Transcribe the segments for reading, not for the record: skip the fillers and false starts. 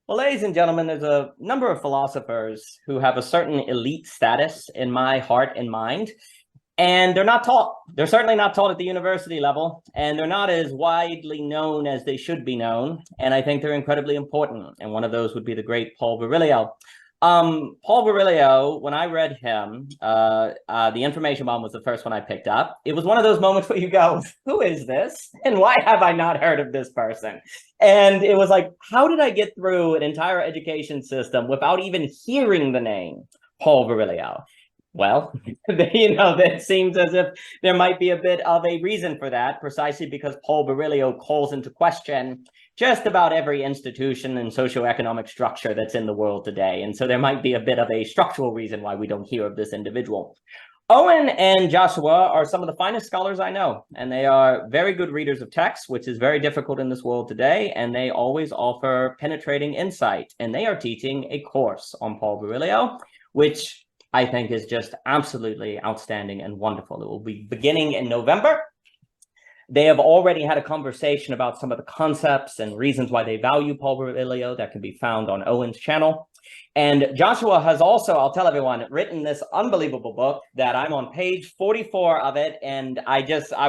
Well, ladies and gentlemen, there's a number of philosophers who have a certain elite status in my heart and mind, and they're not taught. They're certainly not taught at the university level, and they're not as widely known as they should be known. And I think they're incredibly important. And one of those would be the great Paul Virilio. Paul Virilio, when I read him, the Information Bomb was the first one I picked up. It was one of those moments where you go, who is this? And why have I not heard of this person? And it was like, how did I get through an entire education system without even hearing the name Paul Virilio? Well, that seems as if there might be a bit of a reason for that, precisely because Paul Virilio calls into question just about every institution and socioeconomic structure that's in the world today. And so there might be a bit of a structural reason why we don't hear of this individual. Owen and Joshua are some of the finest scholars I know, and they are very good readers of text, which is very difficult in this world today, and they always offer penetrating insight. And they are teaching a course on Paul Virilio, which I think is just absolutely outstanding and wonderful. It will be beginning in November. They have already had a conversation about some of the concepts and reasons why they value Paul Virilio that can be found on Owen's channel. And Joshua has also, I'll tell everyone, written this unbelievable book that I'm on page 44 of it. And I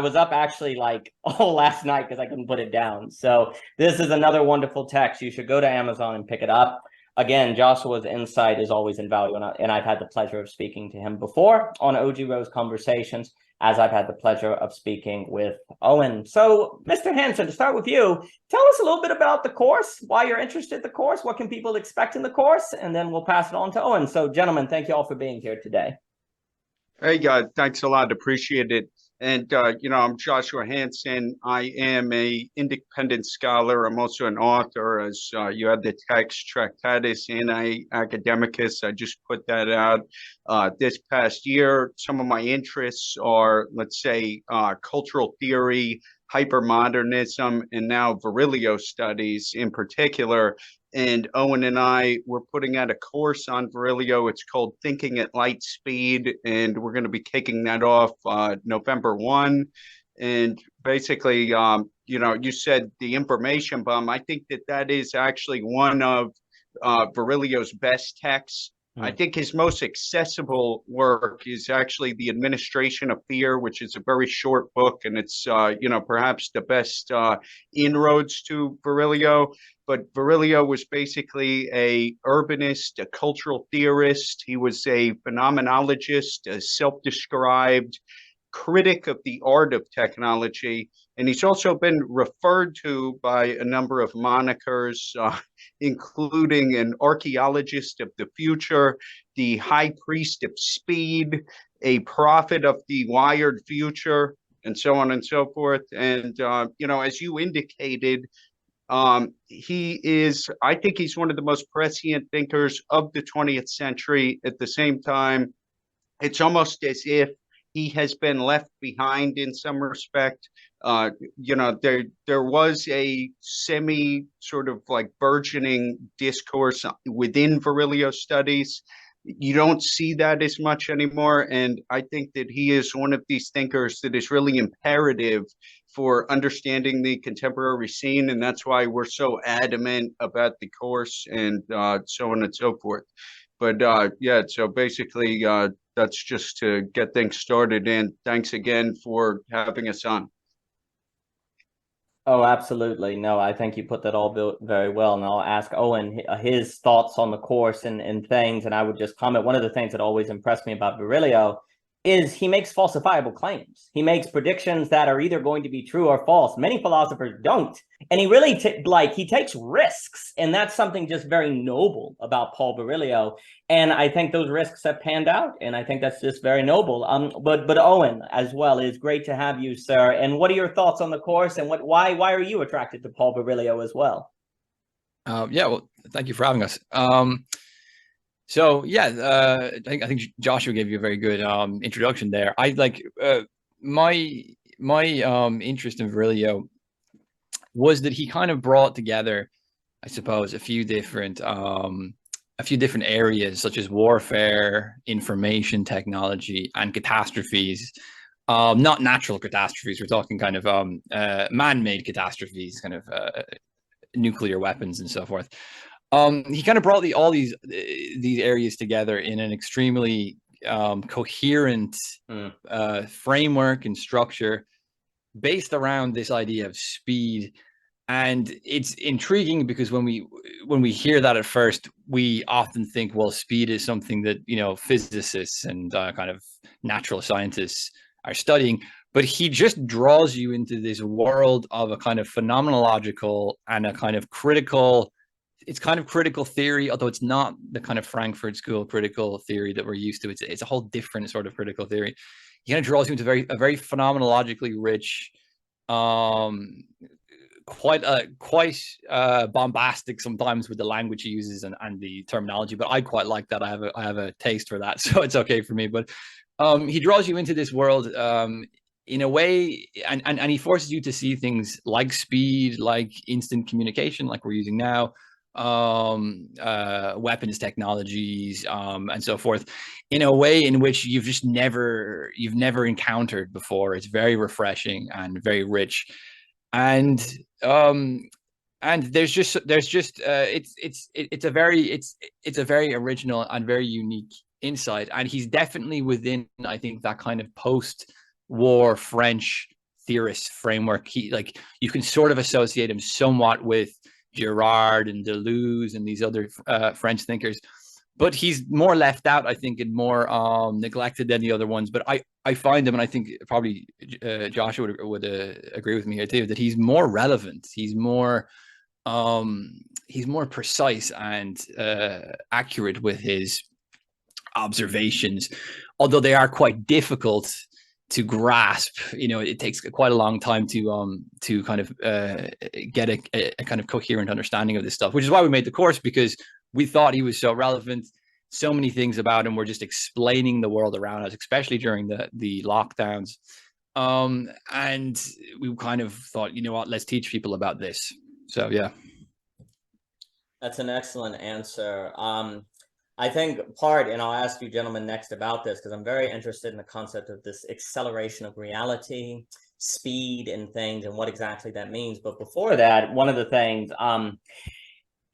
was up actually like all last night because I couldn't put it down. So this is another wonderful text. You should go to Amazon and pick it up. Again, Joshua's insight is always invaluable, and I've had the pleasure of speaking to him before on OG Rose Conversations, as I've had the pleasure of speaking with Owen. So, Mr. Hansen, to start with you, tell us a little bit about the course, why you're interested in the course, what can people expect in the course, and then we'll pass it on to Owen. So, gentlemen, thank you all for being here today. Hey, guys, thanks a lot. Appreciate it. And, I'm Joshua Hansen. I am a independent scholar. I'm also an author, as you had the text, Tractatus Anti Academicus. I just put that out this past year. Some of my interests are, let's say, cultural theory, hypermodernism, and now Virilio studies in particular. And Owen and I were putting out a course on Virilio. It's called Thinking at Light Speed, and we're going to be kicking that off November 1. And basically, you said the Information Bomb. I think that is actually one of Virilio's best texts. I think his most accessible work is actually The Administration of Fear, which is a very short book, and it's, perhaps the best inroads to Virilio. But Virilio was basically a urbanist, a cultural theorist. He was a phenomenologist, a self-described critic of the art of technology. And he's also been referred to by a number of monikers, including an archaeologist of the future, the high priest of speed, a prophet of the wired future, and so on and so forth. And, as you indicated, I think he's one of the most prescient thinkers of the 20th century. At the same time, it's almost as if he has been left behind in some respect. There was a semi sort of like burgeoning discourse within Virilio studies. You don't see that as much anymore. And I think that he is one of these thinkers that is really imperative for understanding the contemporary scene. And that's why we're so adamant about the course and so on and so forth. But so basically, that's just to get things started. And thanks again for having us on. Oh, absolutely. No, I think you put that all very well. And I'll ask Owen his thoughts on the course and things. And I would just comment, one of the things that always impressed me about Virilio is he makes falsifiable claims. He makes predictions that are either going to be true or false. Many philosophers don't. And he really he takes risks. And that's something just very noble about Paul Virilio. And I think those risks have panned out. And I think that's just very noble. But Owen as well, it's great to have you, sir. And what are your thoughts on the course, and why are you attracted to Paul Virilio as well? Well, thank you for having us. I think Joshua gave you a very good introduction there. I like my interest in Virilio was that he kind of brought together, I suppose, a few different areas such as warfare, information technology, and catastrophes. Not natural catastrophes. We're talking kind of man-made catastrophes, kind of nuclear weapons and so forth. He kind of brought all these areas together in an extremely coherent framework and structure based around this idea of speed. And it's intriguing because when we hear that at first, we often think, well, speed is something that, you know, physicists and kind of natural scientists are studying. But he just draws you into this world of a kind of phenomenological and a kind of critical. It's kind of critical theory, although it's not the kind of Frankfurt School critical theory that we're used to. It's a whole different sort of critical theory. He kind of draws you into a very phenomenologically rich, quite bombastic sometimes with the language he uses and the terminology, but I quite like that. I have a taste for that, so it's okay for me. But he draws you into this world in a way, and he forces you to see things like speed, like instant communication, like we're using now, weapons technologies, and so forth, in a way in which you've never encountered before. It's very refreshing and very rich. And there's just it's a very original and very unique insight, and he's definitely within, I think, that kind of post-war French theorist framework. He, like, you can sort of associate him somewhat with Girard and Deleuze and these other French thinkers, but he's more left out, I think, and more neglected than the other ones. But I find him, and I think probably Joshua would agree with me here too, that he's more relevant. He's more precise and accurate with his observations, although they are quite difficult to grasp. You know, it takes quite a long time to kind of get a kind of coherent understanding of this stuff, which is why we made the course, because we thought he was so relevant. So many things about him were just explaining the world around us, especially during the lockdowns. And we kind of thought, you know what, let's teach people about this. So, yeah. That's an excellent answer. I think and I'll ask you gentlemen next about this, because I'm very interested in the concept of this acceleration of reality, speed and things, and what exactly that means. But before that, one of the things,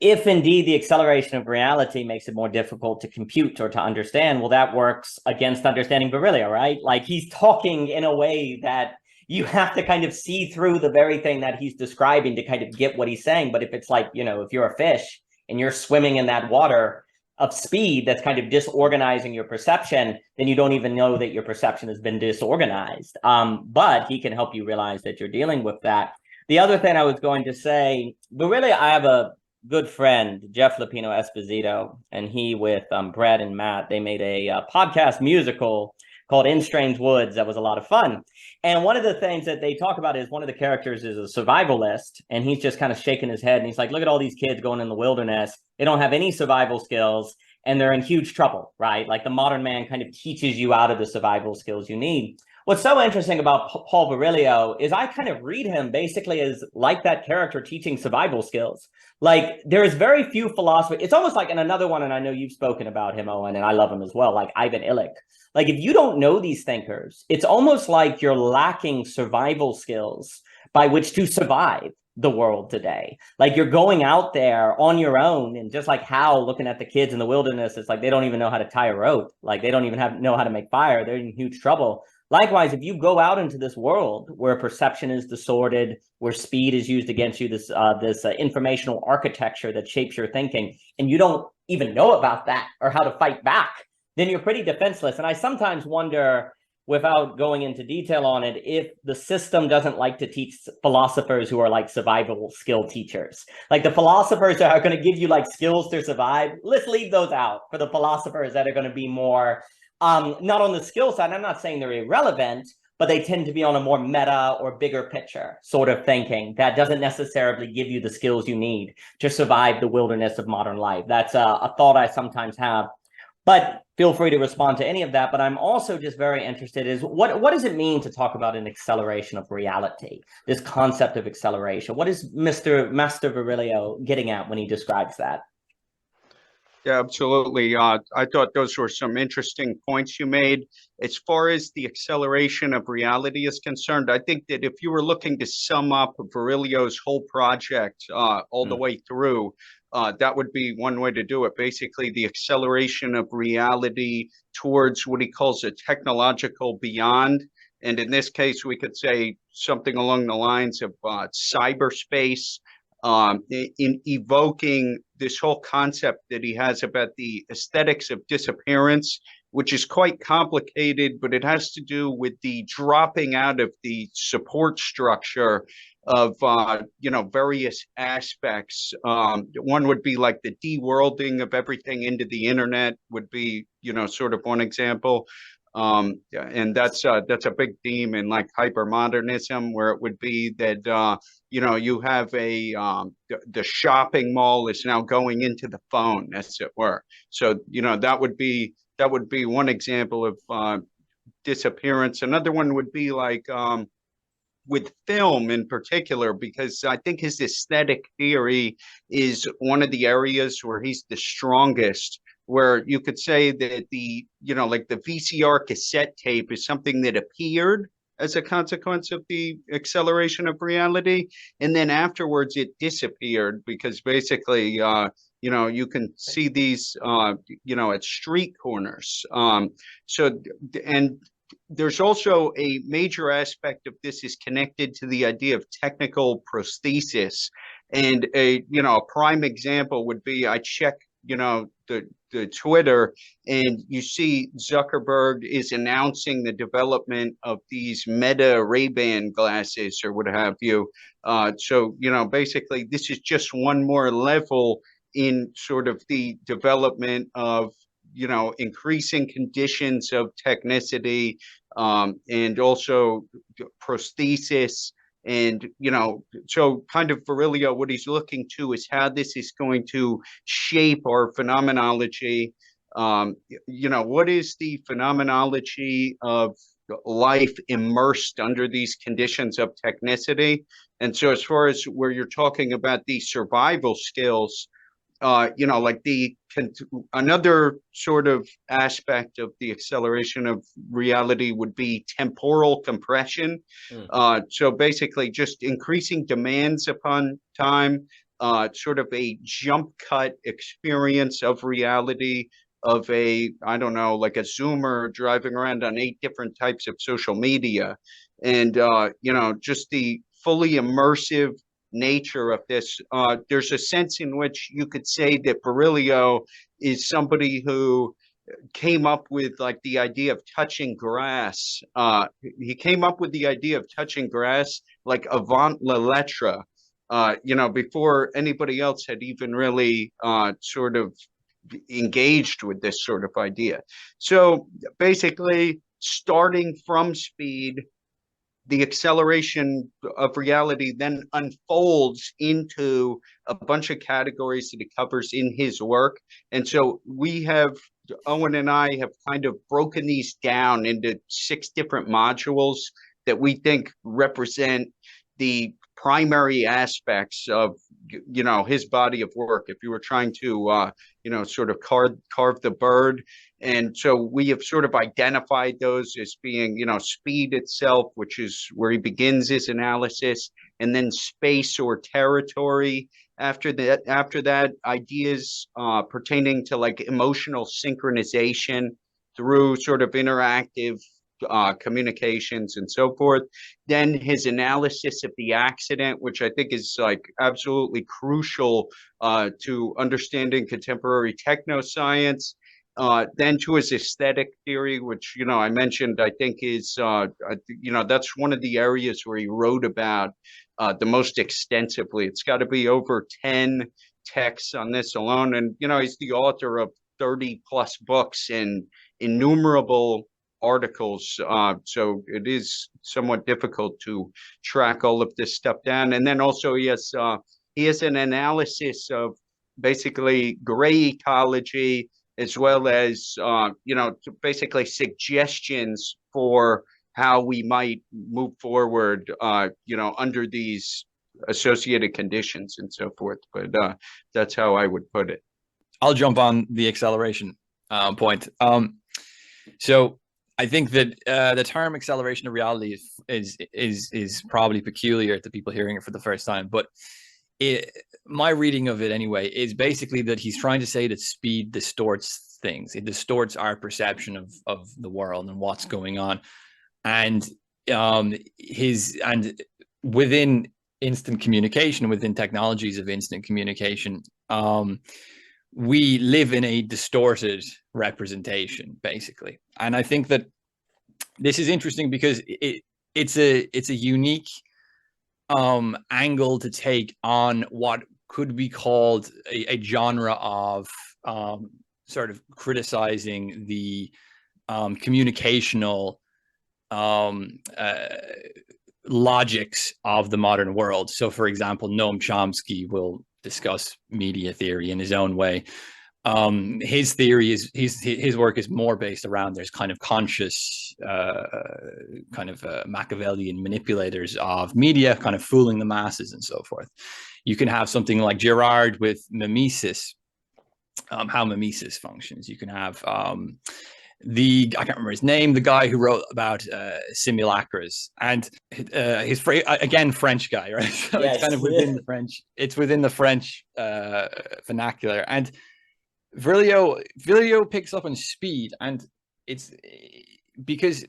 if indeed the acceleration of reality makes it more difficult to compute or to understand, well, that works against understanding Virilio, right? Like, he's talking in a way that you have to kind of see through the very thing that he's describing to kind of get what he's saying. But if it's like, you know, if you're a fish and you're swimming in that water of speed that's kind of disorganizing your perception, then you don't even know that your perception has been disorganized. But he can help you realize that you're dealing with that. The other thing I was going to say, but really, I have a good friend, Jeff Lupino Esposito, and he with Brad and Matt, they made a podcast musical called In Strange Woods that was a lot of fun. And one of the things that they talk about is one of the characters is a survivalist, and he's just kind of shaking his head, and he's like, look at all these kids going in the wilderness. They don't have any survival skills, and they're in huge trouble, right? Like, the modern man kind of teaches you out of the survival skills you need. What's so interesting about Paul Virilio is I kind of read him basically as like that character teaching survival skills. Like, there is very few philosophers. It's almost like in another one, and I know you've spoken about him, Owen, and I love him as well, like Ivan Illich. Like, if you don't know these thinkers, it's almost like you're lacking survival skills by which to survive the world today. Like, you're going out there on your own, and just like Hal looking at the kids in the wilderness, it's like they don't even know how to tie a rope. Like, they don't even know how to make fire. They're in huge trouble. Likewise, if you go out into this world where perception is distorted, where speed is used against you, this informational architecture that shapes your thinking, and you don't even know about that or how to fight back, then you're pretty defenseless. And I sometimes wonder, without going into detail on it, if the system doesn't like to teach philosophers who are like survival skill teachers. Like, the philosophers that are going to give you like skills to survive, let's leave those out for the philosophers that are going to be more not on the skill side. I'm not saying they're irrelevant, but they tend to be on a more meta or bigger picture sort of thinking that doesn't necessarily give you the skills you need to survive the wilderness of modern life. That's a thought I sometimes have, but feel free to respond to any of that. But I'm also just very interested is what does it mean to talk about an acceleration of reality, this concept of acceleration? What is Master Virilio getting at when he describes that? Yeah, absolutely. I thought those were some interesting points you made. As far as the acceleration of reality is concerned, I think that if you were looking to sum up Virilio's whole project all the way through, that would be one way to do it. Basically, the acceleration of reality towards what he calls a technological beyond. And in this case, we could say something along the lines of cyberspace, in evoking this whole concept that he has about the aesthetics of disappearance, which is quite complicated, but it has to do with the dropping out of the support structure of various aspects. One would be like the de-worlding of everything into the internet would be sort of one example. And that's a big theme in like hypermodernism, where it would be that you have the shopping mall is now going into the phone, as it were. So that would be one example of disappearance. Another one would be like with film in particular, because I think his aesthetic theory is one of the areas where he's the strongest, where you could say that like the VCR cassette tape is something that appeared as a consequence of the acceleration of reality. And then afterwards it disappeared because basically, you can see these, at street corners. And there's also a major aspect of this is connected to the idea of technical prosthesis. And a prime example would be, I check, the Twitter, and you see Zuckerberg is announcing the development of these Meta Ray-Ban glasses or what have you. So, basically this is just one more level in sort of the development of increasing conditions of technicity, and also prosthesis. And, so kind of Virilio, what he's looking to is how this is going to shape our phenomenology. What is the phenomenology of life immersed under these conditions of technicity? And so as far as where you're talking about these survival skills, like another sort of aspect of the acceleration of reality would be temporal compression. So basically just increasing demands upon time, sort of a jump cut experience of reality of I don't know, like a Zoomer driving around on 8 different types of social media. And, just the fully immersive nature of this. There's a sense in which you could say that Virilio is somebody who came up with like the idea of touching grass. He came up with the idea of touching grass like avant la lettre, before anybody else had even really sort of engaged with this sort of idea. So basically, starting from speed, the acceleration of reality then unfolds into a bunch of categories that it covers in his work. And so Owen and I have kind of broken these down into 6 different modules that we think represent the primary aspects of his body of work, if you were trying to sort of carve the bird. And so we have sort of identified those as being speed itself, which is where he begins his analysis, and then space or territory. After that, ideas pertaining to like emotional synchronization through sort of interactive communications and so forth. Then his analysis of the accident, which I think is like absolutely crucial to understanding contemporary technoscience. Then to his aesthetic theory, which I mentioned, I think is that's one of the areas where he wrote about the most extensively. It's got to be over 10 texts on this alone, and he's the author of 30 plus books and innumerable articles, so it is somewhat difficult to track all of this stuff down. And then also he has an analysis of basically gray ecology, as well as basically suggestions for how we might move forward under these associated conditions and so forth. But that's how I would put it. I'll jump on the acceleration point. So I think that the term acceleration of reality is probably peculiar to people hearing it for the first time, but my reading of it anyway is basically that he's trying to say that speed distorts things. It distorts our perception of the world and what's going on. And within instant communication, within technologies of instant communication, we live in a distorted representation, basically. And I think that this is interesting because it's a unique angle to take on what could be called a genre of sort of criticizing the communicational logics of the modern world. So, for example, Noam Chomsky will discuss media theory in his own way. His theory is his work is more based around there's kind of conscious Machiavellian manipulators of media, kind of fooling the masses and so forth. You can have something like Girard with mimesis, how mimesis functions. You can have I can't remember his name, the guy who wrote about simulacras, and his again, French guy, right? So yes, it's kind of within the French. It's within the French vernacular, and Virilio picks up on speed, and it's because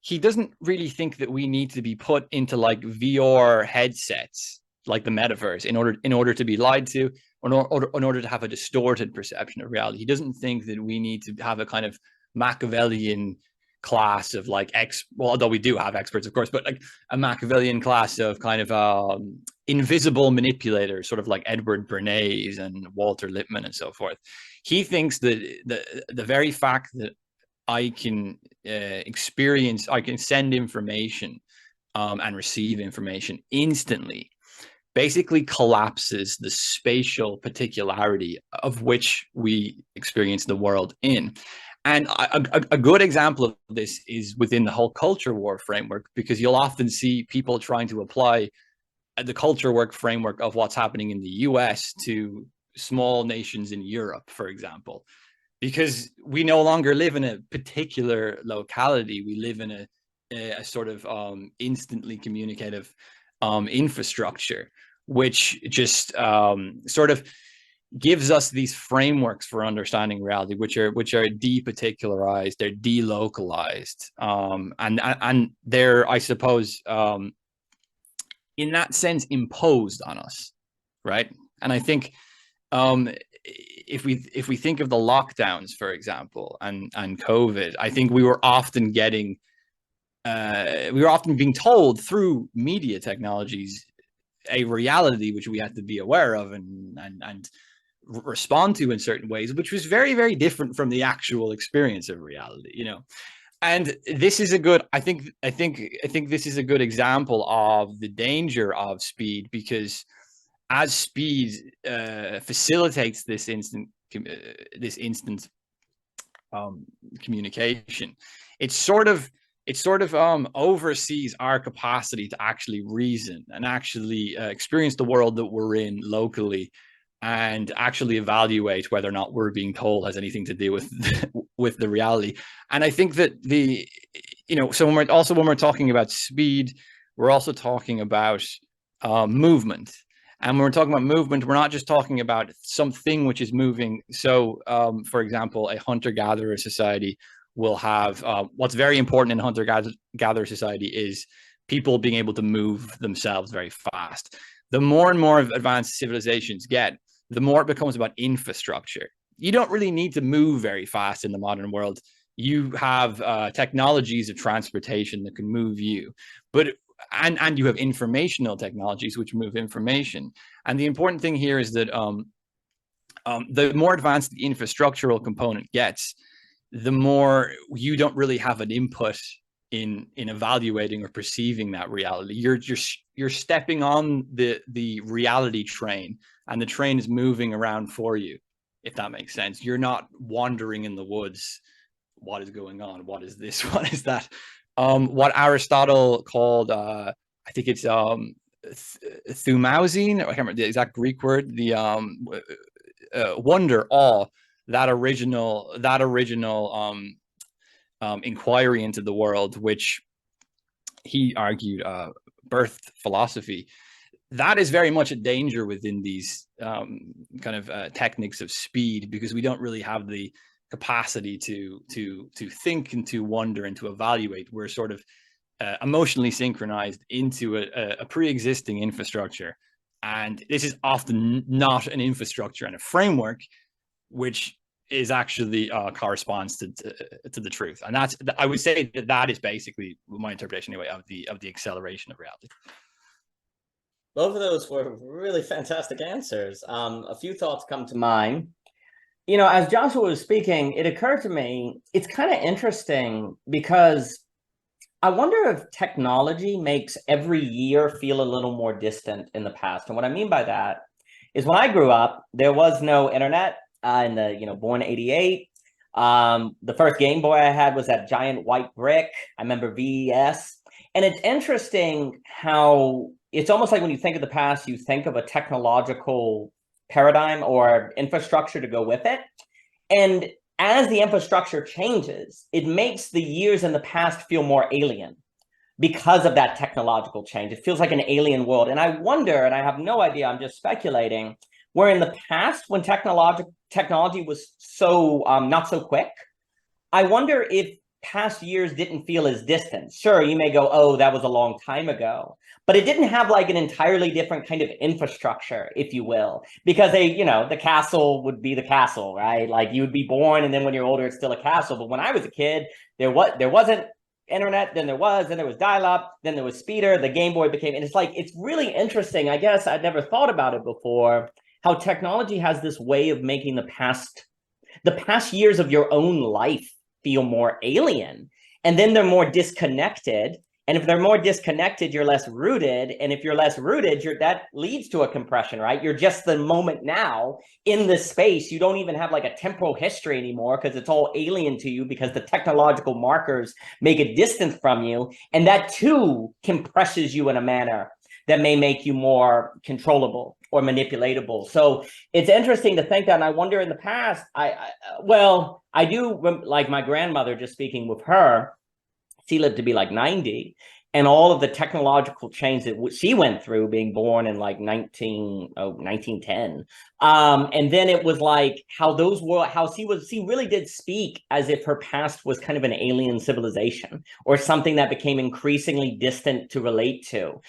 he doesn't really think that we need to be put into like VR headsets, like the metaverse, in order to be lied to, or in order to have a distorted perception of reality. He doesn't think that we need to have a kind of Machiavellian class of like well, although we do have experts, of course, but like a Machiavellian class of kind of invisible manipulators, sort of like Edward Bernays and Walter Lippmann and so forth. He thinks that the very fact that I can I can send information and receive information instantly basically collapses the spatial particularity of which we experience the world in. And a good example of this is within the whole culture war framework, because you'll often see people trying to apply the culture war framework of what's happening in the US to small nations in Europe, for example, because we no longer live in a particular locality. We live in a sort of instantly communicative infrastructure, which just sort of gives us these frameworks for understanding reality, which are departicularized, they're delocalized, and they're, I suppose, in that sense, imposed on us, right? And I think if we think of the lockdowns, for example, and COVID, I think we were often being told through media technologies a reality which we had to be aware of and respond to in certain ways, which was very, very different from the actual experience of reality, you know. And this is a good, I think this is a good example of the danger of speed, because as speed facilitates this instant communication, it sort of oversees our capacity to actually reason and actually experience the world that we're in locally, and actually evaluate whether or not we're being told has anything to do with the reality. And I think that so when we're talking about speed, we're also talking about movement. And when we're talking about movement, we're not just talking about something which is moving. So, for example, a hunter-gatherer society will have what's very important in a hunter-gatherer society is people being able to move themselves very fast. The more and more advanced civilizations get, the more it becomes about infrastructure. You don't really need to move very fast in the modern world. You have technologies of transportation that can move you, but and you have informational technologies which move information. And the important thing here is that the more advanced the infrastructural component gets, the more you don't really have an input in evaluating or perceiving that reality. You're stepping on the reality train, and the train is moving around for you, if that makes sense. You're not wandering in the woods. What is going on? What is this? What is that? What Aristotle called, I think it's thumausine, I can't remember the exact Greek word, the wonder, awe, that original inquiry into the world, which he argued birthed philosophy. that is very much a danger within these kind of techniques of speed, because we don't really have the capacity to think and to wonder and to evaluate. We're sort of emotionally synchronized into a pre-existing infrastructure, and this is often not an infrastructure and a framework which is actually corresponds to the truth. And that's, I would say that is basically my interpretation anyway of the acceleration of reality. Both of those were really fantastic answers. A few thoughts come to mind. You know, as Joshua was speaking, it occurred to me, it's kind of interesting because I wonder if technology makes every year feel a little more distant in the past. And what I mean by that is when I grew up, there was no internet in the, you know, born 88. The first Game Boy I had was that giant white brick. I remember VES. And it's interesting how it's almost like when you think of the past, you think of a technological paradigm or infrastructure to go with it. And as the infrastructure changes, it makes the years in the past feel more alien because of that technological change. It feels like an alien world. And I wonder, and I have no idea, I'm just speculating, where in the past when technology was so not so quick, I wonder if past years didn't feel as distant. Sure, you may go, oh, that was a long time ago, but it didn't have like an entirely different kind of infrastructure, if you will, because they, you know, the castle would be the castle, right? Like you would be born, and then when you're older, it's still a castle. But when I was a kid, there wasn't internet, then there was dial-up, then there was speeder, the Game Boy became, and it's like, it's really interesting. I guess I'd never thought about it before, how technology has this way of making the past years of your own life feel more alien, and then they're more disconnected. And if they're more disconnected, you're less rooted. And if you're less rooted, that leads to a compression, right? You're just the moment now in this space. You don't even have like a temporal history anymore because it's all alien to you because the technological markers make it distant from you. And that too compresses you in a manner that may make you more controllable or manipulatable. So it's interesting to think that. And I wonder in the past, I do, like my grandmother, just speaking with her, she lived to be like 90, and all of the technological change that she went through being born in like 1910. And then it was like how those were, how she really did speak as if her past was kind of an alien civilization or something that became increasingly distant to relate to,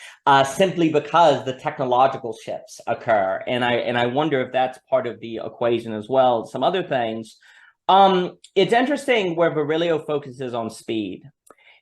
simply because the technological shifts occur. And I wonder if that's part of the equation as well. Some other things. It's interesting where Virilio focuses on speed.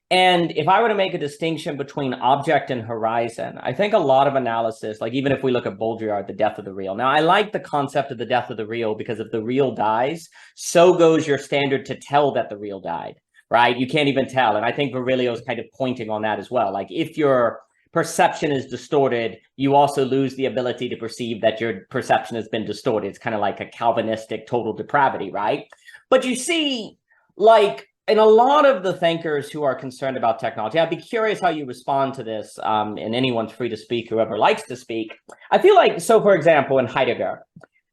And if I were to make a distinction between object and horizon, I think a lot of analysis, like even if we look at Baudrillard, the death of the real. Now, I like the concept of the death of the real because if the real dies, so goes your standard to tell that the real died, right? You can't even tell. And I think Virilio is kind of pointing on that as well. Like if your perception is distorted, you also lose the ability to perceive that your perception has been distorted. It's kind of like a Calvinistic total depravity, right? But you see, like, and a lot of the thinkers who are concerned about technology, I'd be curious how you respond to this, and anyone's free to speak, whoever likes to speak. I feel like, so for example, in Heidegger,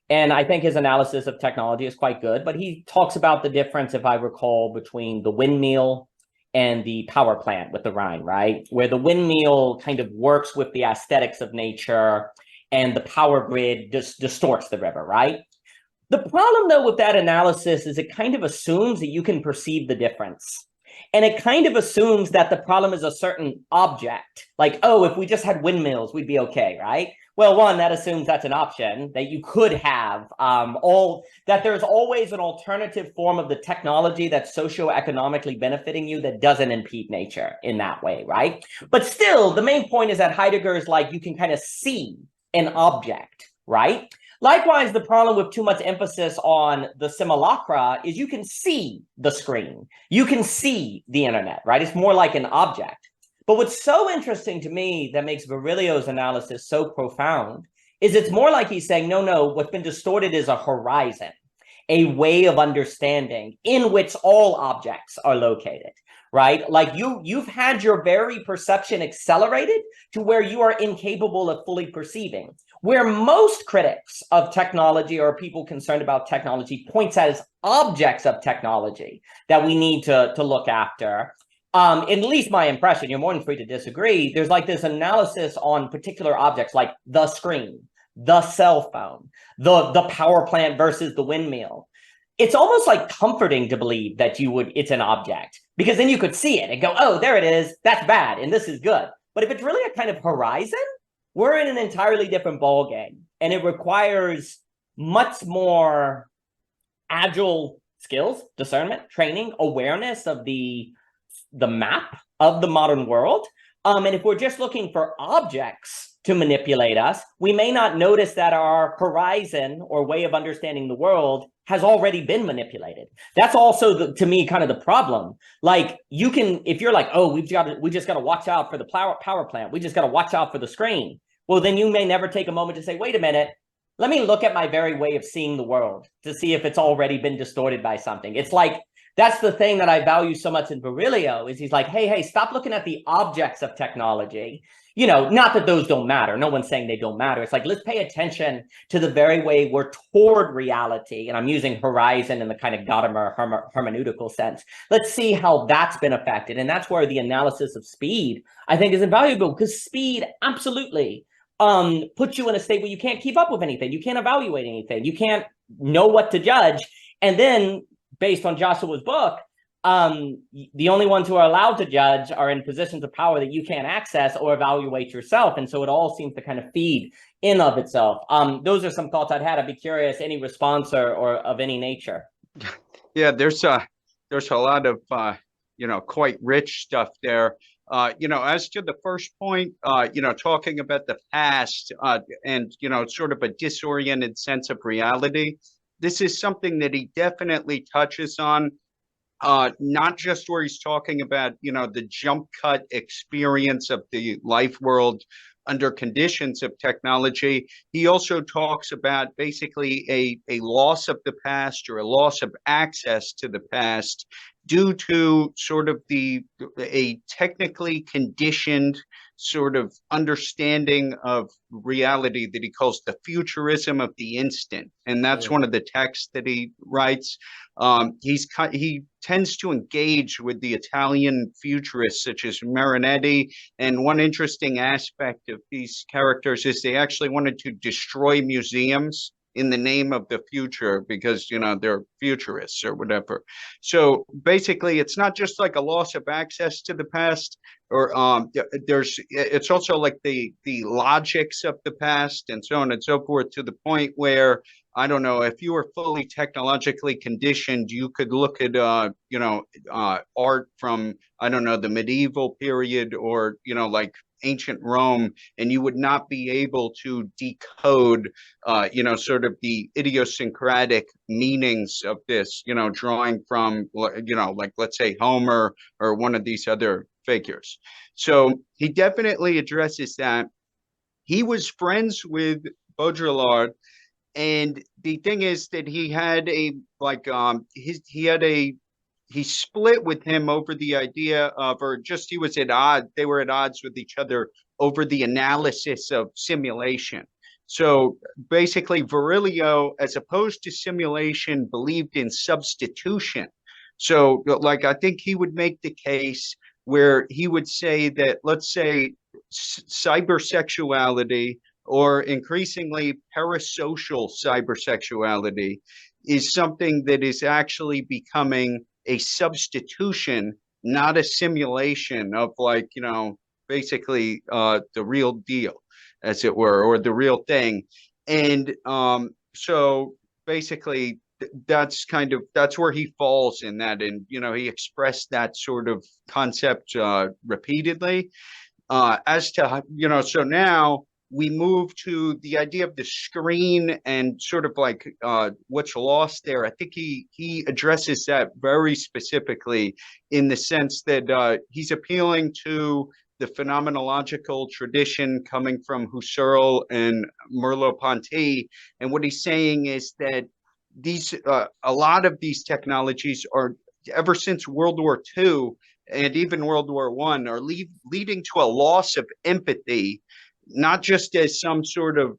and I think his analysis of technology is quite good, but he talks about the difference, if I recall, between the windmill and the power plant with the Rhine, right? Where the windmill kind of works with the aesthetics of nature and the power grid just distorts the river, right? The problem, though, with that analysis is it kind of assumes that you can perceive the difference. And it kind of assumes that the problem is a certain object. Like, oh, if we just had windmills, we'd be okay, right? Well, one, that assumes that's an option, that you could have that there's always an alternative form of the technology that's socioeconomically benefiting you that doesn't impede nature in that way, right? But still, the main point is that Heidegger is like, you can kind of see an object, right? Likewise, the problem with too much emphasis on the simulacra is you can see the screen. You can see the internet, right? It's more like an object. But what's so interesting to me that makes Virilio's analysis so profound is it's more like he's saying, no, what's been distorted is a horizon, a way of understanding in which all objects are located, right? Like you've had your very perception accelerated to where you are incapable of fully perceiving. Where most critics of technology or people concerned about technology points at as objects of technology that we need to look after. at least my impression, you're more than free to disagree. There's like this analysis on particular objects like the screen, the cell phone, the power plant versus the windmill. It's almost like comforting to believe that it's an object, because then you could see it and go, oh, there it is. That's bad. And this is good. But if it's really a kind of horizon, we're in an entirely different ballgame. And it requires much more agile skills, discernment, training, awareness of the map of the modern world. And if we're just looking for objects to manipulate us, we may not notice that our horizon or way of understanding the world has already been manipulated. That's also, to me, kind of the problem. Like, you can, if you're like, oh, we just got to watch out for the power plant. We just got to watch out for the screen. Well, then you may never take a moment to say, wait a minute, let me look at my very way of seeing the world to see if it's already been distorted by something. It's like, that's the thing that I value so much in Virilio, is he's like, hey, stop looking at the objects of technology. You know, not that those don't matter. No one's saying they don't matter. It's like, let's pay attention to the very way we're toward reality. And I'm using horizon in the kind of Gadamer hermeneutical sense. Let's see how that's been affected. And that's where the analysis of speed, I think, is invaluable, because speed absolutely puts you in a state where you can't keep up with anything. You can't evaluate anything. You can't know what to judge. And then, based on Joshua's book, the only ones who are allowed to judge are in positions of power that you can't access or evaluate yourself. And so it all seems to kind of feed in of itself. Those are some thoughts I'd had. I'd be curious, any response or of any nature. Yeah, there's a lot of quite rich stuff there. As to the first point, talking about the past and sort of a disoriented sense of reality. This is something that he definitely touches on, not just where he's talking about, the jump cut experience of the life world under conditions of technology. He also talks about basically a loss of the past, or a loss of access to the past, due to sort of a technically conditioned sort of understanding of reality that he calls the futurism of the instant. And that's one of the texts that he writes. He tends to engage with the Italian futurists such as Marinetti. And one interesting aspect of these characters is they actually wanted to destroy museums in the name of the future, because they're futurists or whatever. So basically, it's not just like a loss of access to the past, or it's also like the logics of the past and so on and so forth, to the point where, I don't know, if you were fully technologically conditioned, you could look at art from, I don't know, the medieval period, or like ancient Rome, and you would not be able to decode, sort of the idiosyncratic meanings of this, drawing from, like, let's say Homer or one of these other figures. So he definitely addresses that. He was friends with Baudrillard, and the thing is that he had he split with him over the idea of, or just they were at odds with each other over the analysis of simulation. So basically, Virilio, as opposed to simulation, believed in substitution. So, like, I think he would make the case where he would say that, let's say, cybersexuality, or increasingly parasocial cybersexuality, is something that is actually becoming a substitution, not a simulation of, like, basically the real deal, as it were, or the real thing. And so basically that's where he falls in that. And he expressed that sort of concept repeatedly. As to so now we move to the idea of the screen and sort of like what's lost there. I think he addresses that very specifically, in the sense that he's appealing to the phenomenological tradition coming from Husserl and Merleau-Ponty. And what he's saying is that these a lot of these technologies are, ever since World War II and even World War I, are leading to a loss of empathy, not just as some sort of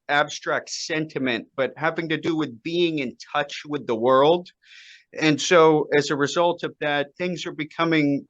abstract sentiment, but having to do with being in touch with the world. And so as a result of that, things are becoming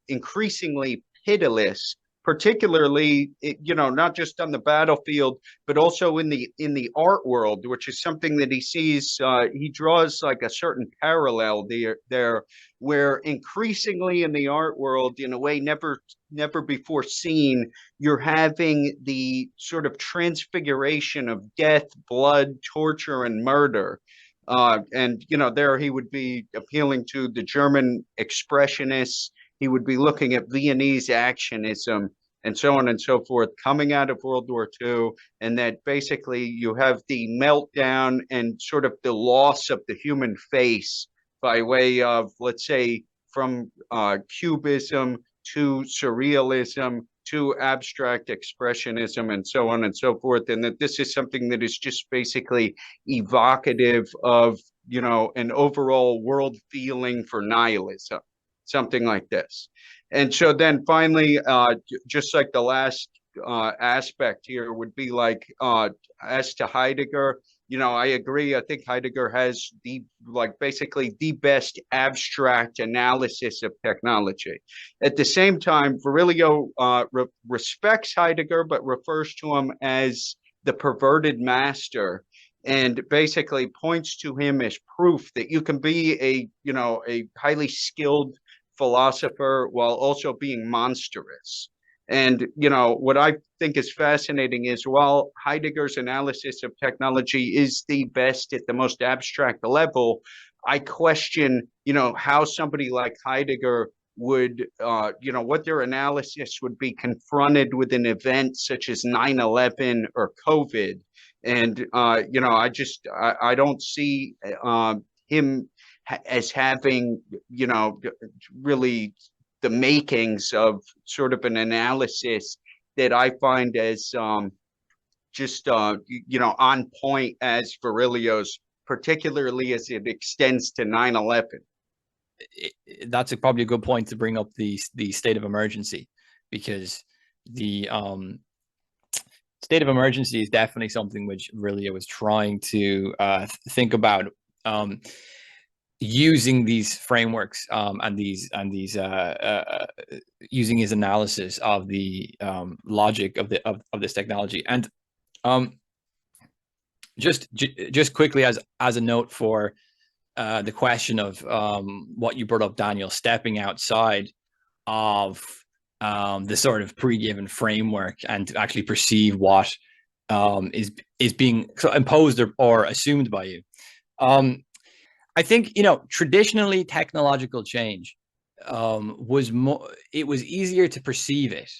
increasingly pitiless, particularly, not just on the battlefield, but also in the art world, which is something that he sees. He draws like a certain parallel there, where increasingly in the art world, in a way never before seen, you're having the sort of transfiguration of death, blood, torture, and murder. And there he would be appealing to the German expressionists. He would be looking at Viennese actionism and so on and so forth, coming out of World War II, and that basically you have the meltdown and sort of the loss of the human face by way of, let's say, from Cubism to surrealism to abstract expressionism and so on and so forth, and that this is something that is just basically evocative of an overall world feeling for nihilism, something like this. And so then finally, just like the last aspect here would be like, as to Heidegger, I agree. I think Heidegger has basically the best abstract analysis of technology. At the same time, Virilio respects Heidegger, but refers to him as the perverted master, and basically points to him as proof that you can be a highly skilled philosopher while also being monstrous. And what I think is fascinating is, while Heidegger's analysis of technology is the best at the most abstract level, I question how somebody like Heidegger would what their analysis would be confronted with an event such as 9/11 or COVID. And I don't see him as having really the makings of sort of an analysis that I find as just on point as Virilio's, particularly as it extends to 9/11. That's probably a good point to bring up the state of emergency, because the state of emergency is definitely something which Virilio was trying to think about, using these frameworks and these using his analysis of the logic of this technology. And just quickly as a note for the question of what you brought up, Daniel, stepping outside of the sort of pre-given framework and to actually perceive what is being imposed or assumed by you. I think traditionally technological change it was easier to perceive it,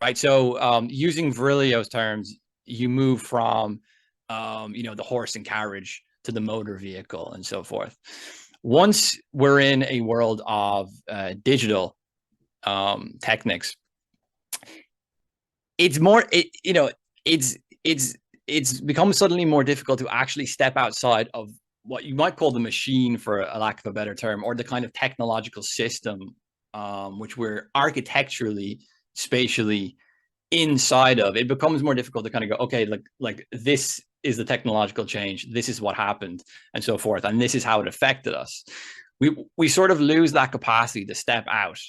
right? So using Virilio's terms, you move from the horse and carriage to the motor vehicle and so forth. Once we're in a world of digital techniques, it's more it's become suddenly more difficult to actually step outside of what you might call the machine, for a lack of a better term, or the kind of technological system which we're architecturally, spatially inside of. It becomes more difficult to kind of go, okay, like this is the technological change, this is what happened, and so forth, and this is how it affected us. We sort of lose that capacity to step out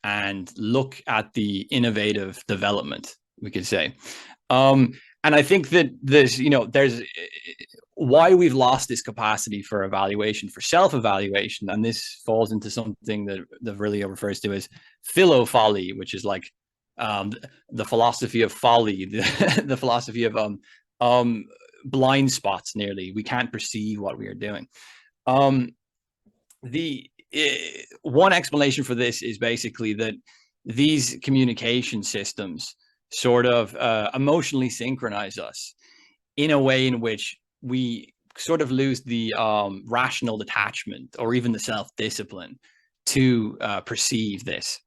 and look at the innovative development, we could say. And I think that there's why we've lost this capacity for evaluation, for self-evaluation, and this falls into something that Virilio refers to as philo-folly, which is like the philosophy of folly, the philosophy of blind spots. Nearly, we can't perceive what we are doing. One explanation for this is basically that these communication systems sort of emotionally synchronize us in a way in which we sort of lose the rational detachment or even the self-discipline to perceive this.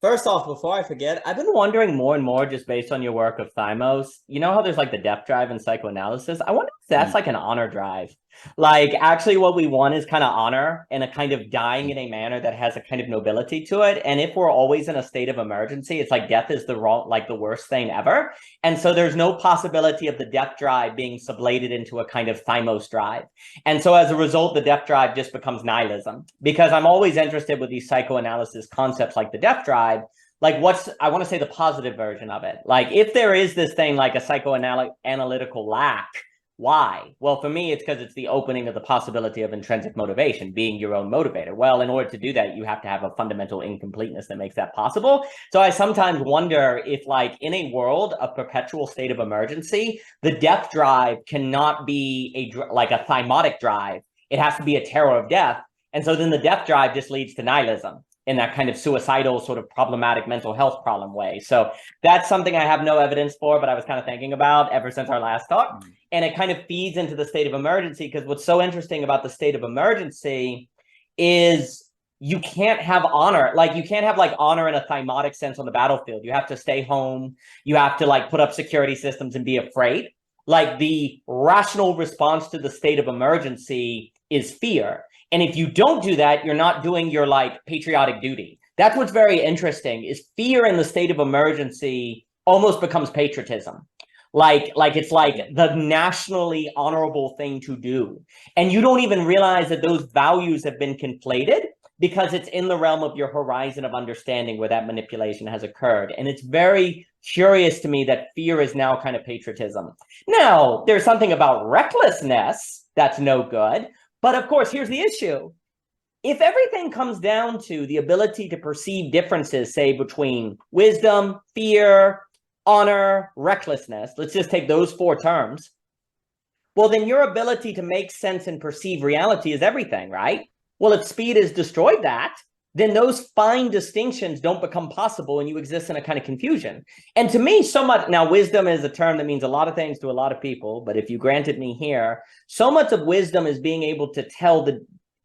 First off, before I forget, I've been wondering more and more, just based on your work of thymos, you know how there's like the depth drive in psychoanalysis? I wonder if That's like an honor drive. Like actually what we want is kind of honor and a kind of dying in a manner that has a kind of nobility to it. And if we're always in a state of emergency, it's like death is the worst thing ever. And so there's no possibility of the death drive being sublated into a kind of thymos drive. And so as a result, the death drive just becomes nihilism, because I'm always interested with these psychoanalysis concepts like the death drive. Like I want to say the positive version of it. Like if there is this thing like a psychoanalytical lack, why? Well, for me, it's because it's the opening of the possibility of intrinsic motivation, being your own motivator. Well, in order to do that, you have to have a fundamental incompleteness that makes that possible. So I sometimes wonder if, like, in a world of perpetual state of emergency, the death drive cannot be like a thymotic drive. It has to be a terror of death. And so then the death drive just leads to nihilism in that kind of suicidal sort of problematic mental health problem way. So that's something I have no evidence for, but I was kind of thinking about ever since our last talk. And it kind of feeds into the state of emergency, because what's so interesting about the state of emergency is you can't have honor. Like you can't have like honor in a thymotic sense on the battlefield. You have to stay home. You have to like put up security systems and be afraid. Like the rational response to the state of emergency is fear. And if you don't do that, you're not doing your like patriotic duty. That's what's very interesting, is fear in the state of emergency almost becomes patriotism. Like it's like the nationally honorable thing to do. And you don't even realize that those values have been conflated, because it's in the realm of your horizon of understanding where that manipulation has occurred. And it's very curious to me that fear is now kind of patriotism. Now, there's something about recklessness that's no good. But of course, here's the issue. If everything comes down to the ability to perceive differences, say, between wisdom, fear, honor, recklessness, let's just take those four terms, well, then your ability to make sense and perceive reality is everything, right? Well, if speed has destroyed that, then those fine distinctions don't become possible and you exist in a kind of confusion. And to me, so much, now wisdom is a term that means a lot of things to a lot of people, but if you granted me here, so much of wisdom is being able to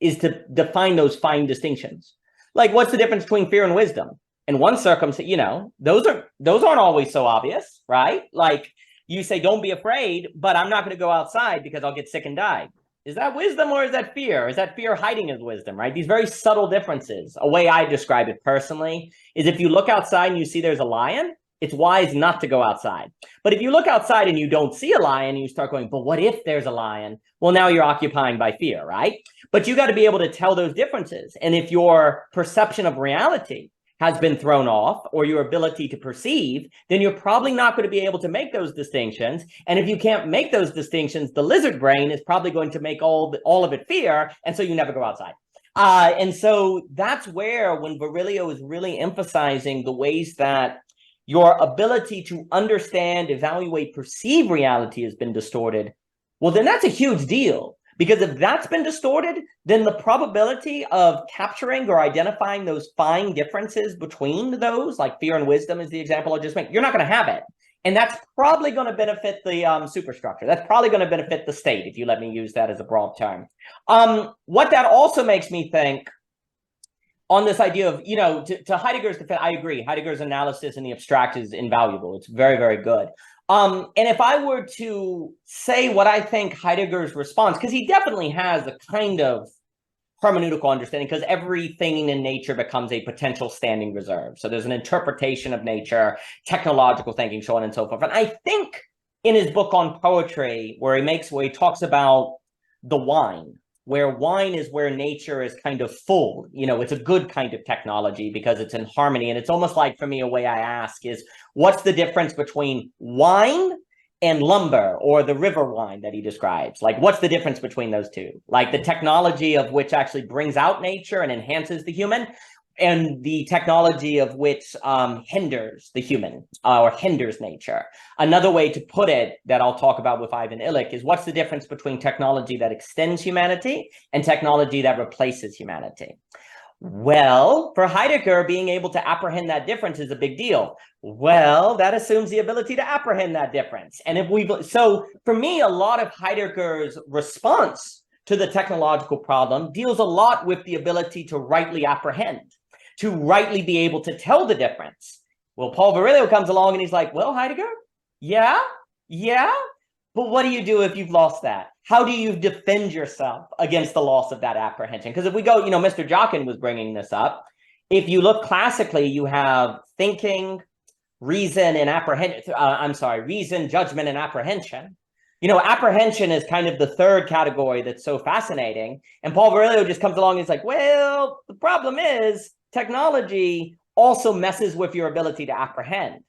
is to define those fine distinctions. Like what's the difference between fear and wisdom? In one circumstance, you know, those aren't always so obvious, right? Like you say, don't be afraid, but I'm not going to go outside because I'll get sick and die. Is that wisdom or is that fear? Is that fear hiding as wisdom, right? These very subtle differences. A way I describe it personally is if you look outside and you see there's a lion, it's wise not to go outside. But if you look outside and you don't see a lion and you start going, but what if there's a lion? Well, now you're occupying by fear, right? But you got to be able to tell those differences. And if your perception of reality has been thrown off, or your ability to perceive, then you're probably not going to be able to make those distinctions. And if you can't make those distinctions, the lizard brain is probably going to make all of it fear, and so you never go outside. And so that's where, when Virilio is really emphasizing the ways that your ability to understand, evaluate, perceive reality has been distorted, well, then that's a huge deal. Because if that's been distorted, then the probability of capturing or identifying those fine differences between those, like fear and wisdom is the example I just made, you're not going to have it. And that's probably going to benefit the superstructure. That's probably going to benefit the state, if you let me use that as a broad term. What that also makes me think on this idea of, you know, to Heidegger's defense, I agree. Heidegger's analysis in the abstract is invaluable. It's very, very good. And if I were to say what I think Heidegger's response, because he definitely has a kind of hermeneutical understanding, because everything in nature becomes a potential standing reserve. So there's an interpretation of nature, technological thinking, so on and so forth. And I think in his book on poetry, where he talks about the wine, where wine is where nature is kind of full, you know, it's a good kind of technology because it's in harmony. And it's almost like, for me, a way I ask is, what's the difference between wine and lumber, or the river wine that he describes? Like, what's the difference between those two? Like the technology of which actually brings out nature and enhances the human, and the technology of which hinders the human, or hinders nature. Another way to put it that I'll talk about with Ivan Illich is, what's the difference between technology that extends humanity and technology that replaces humanity? Well, for Heidegger, being able to apprehend that difference is a big deal. Well, that assumes the ability to apprehend that difference. And so for me, a lot of Heidegger's response to the technological problem deals a lot with the ability to rightly apprehend, to rightly be able to tell the difference. Well, Paul Virilio comes along and he's like, well, Heidegger, yeah, But what do you do if you've lost that? How do you defend yourself against the loss of that apprehension? Because if we go, Mr. Jockin was bringing this up. If you look classically, you have thinking, reason, and reason, judgment, and apprehension. Apprehension is kind of the third category that's so fascinating. And Paul Virilio just comes along and is like, well, the problem is technology also messes with your ability to apprehend.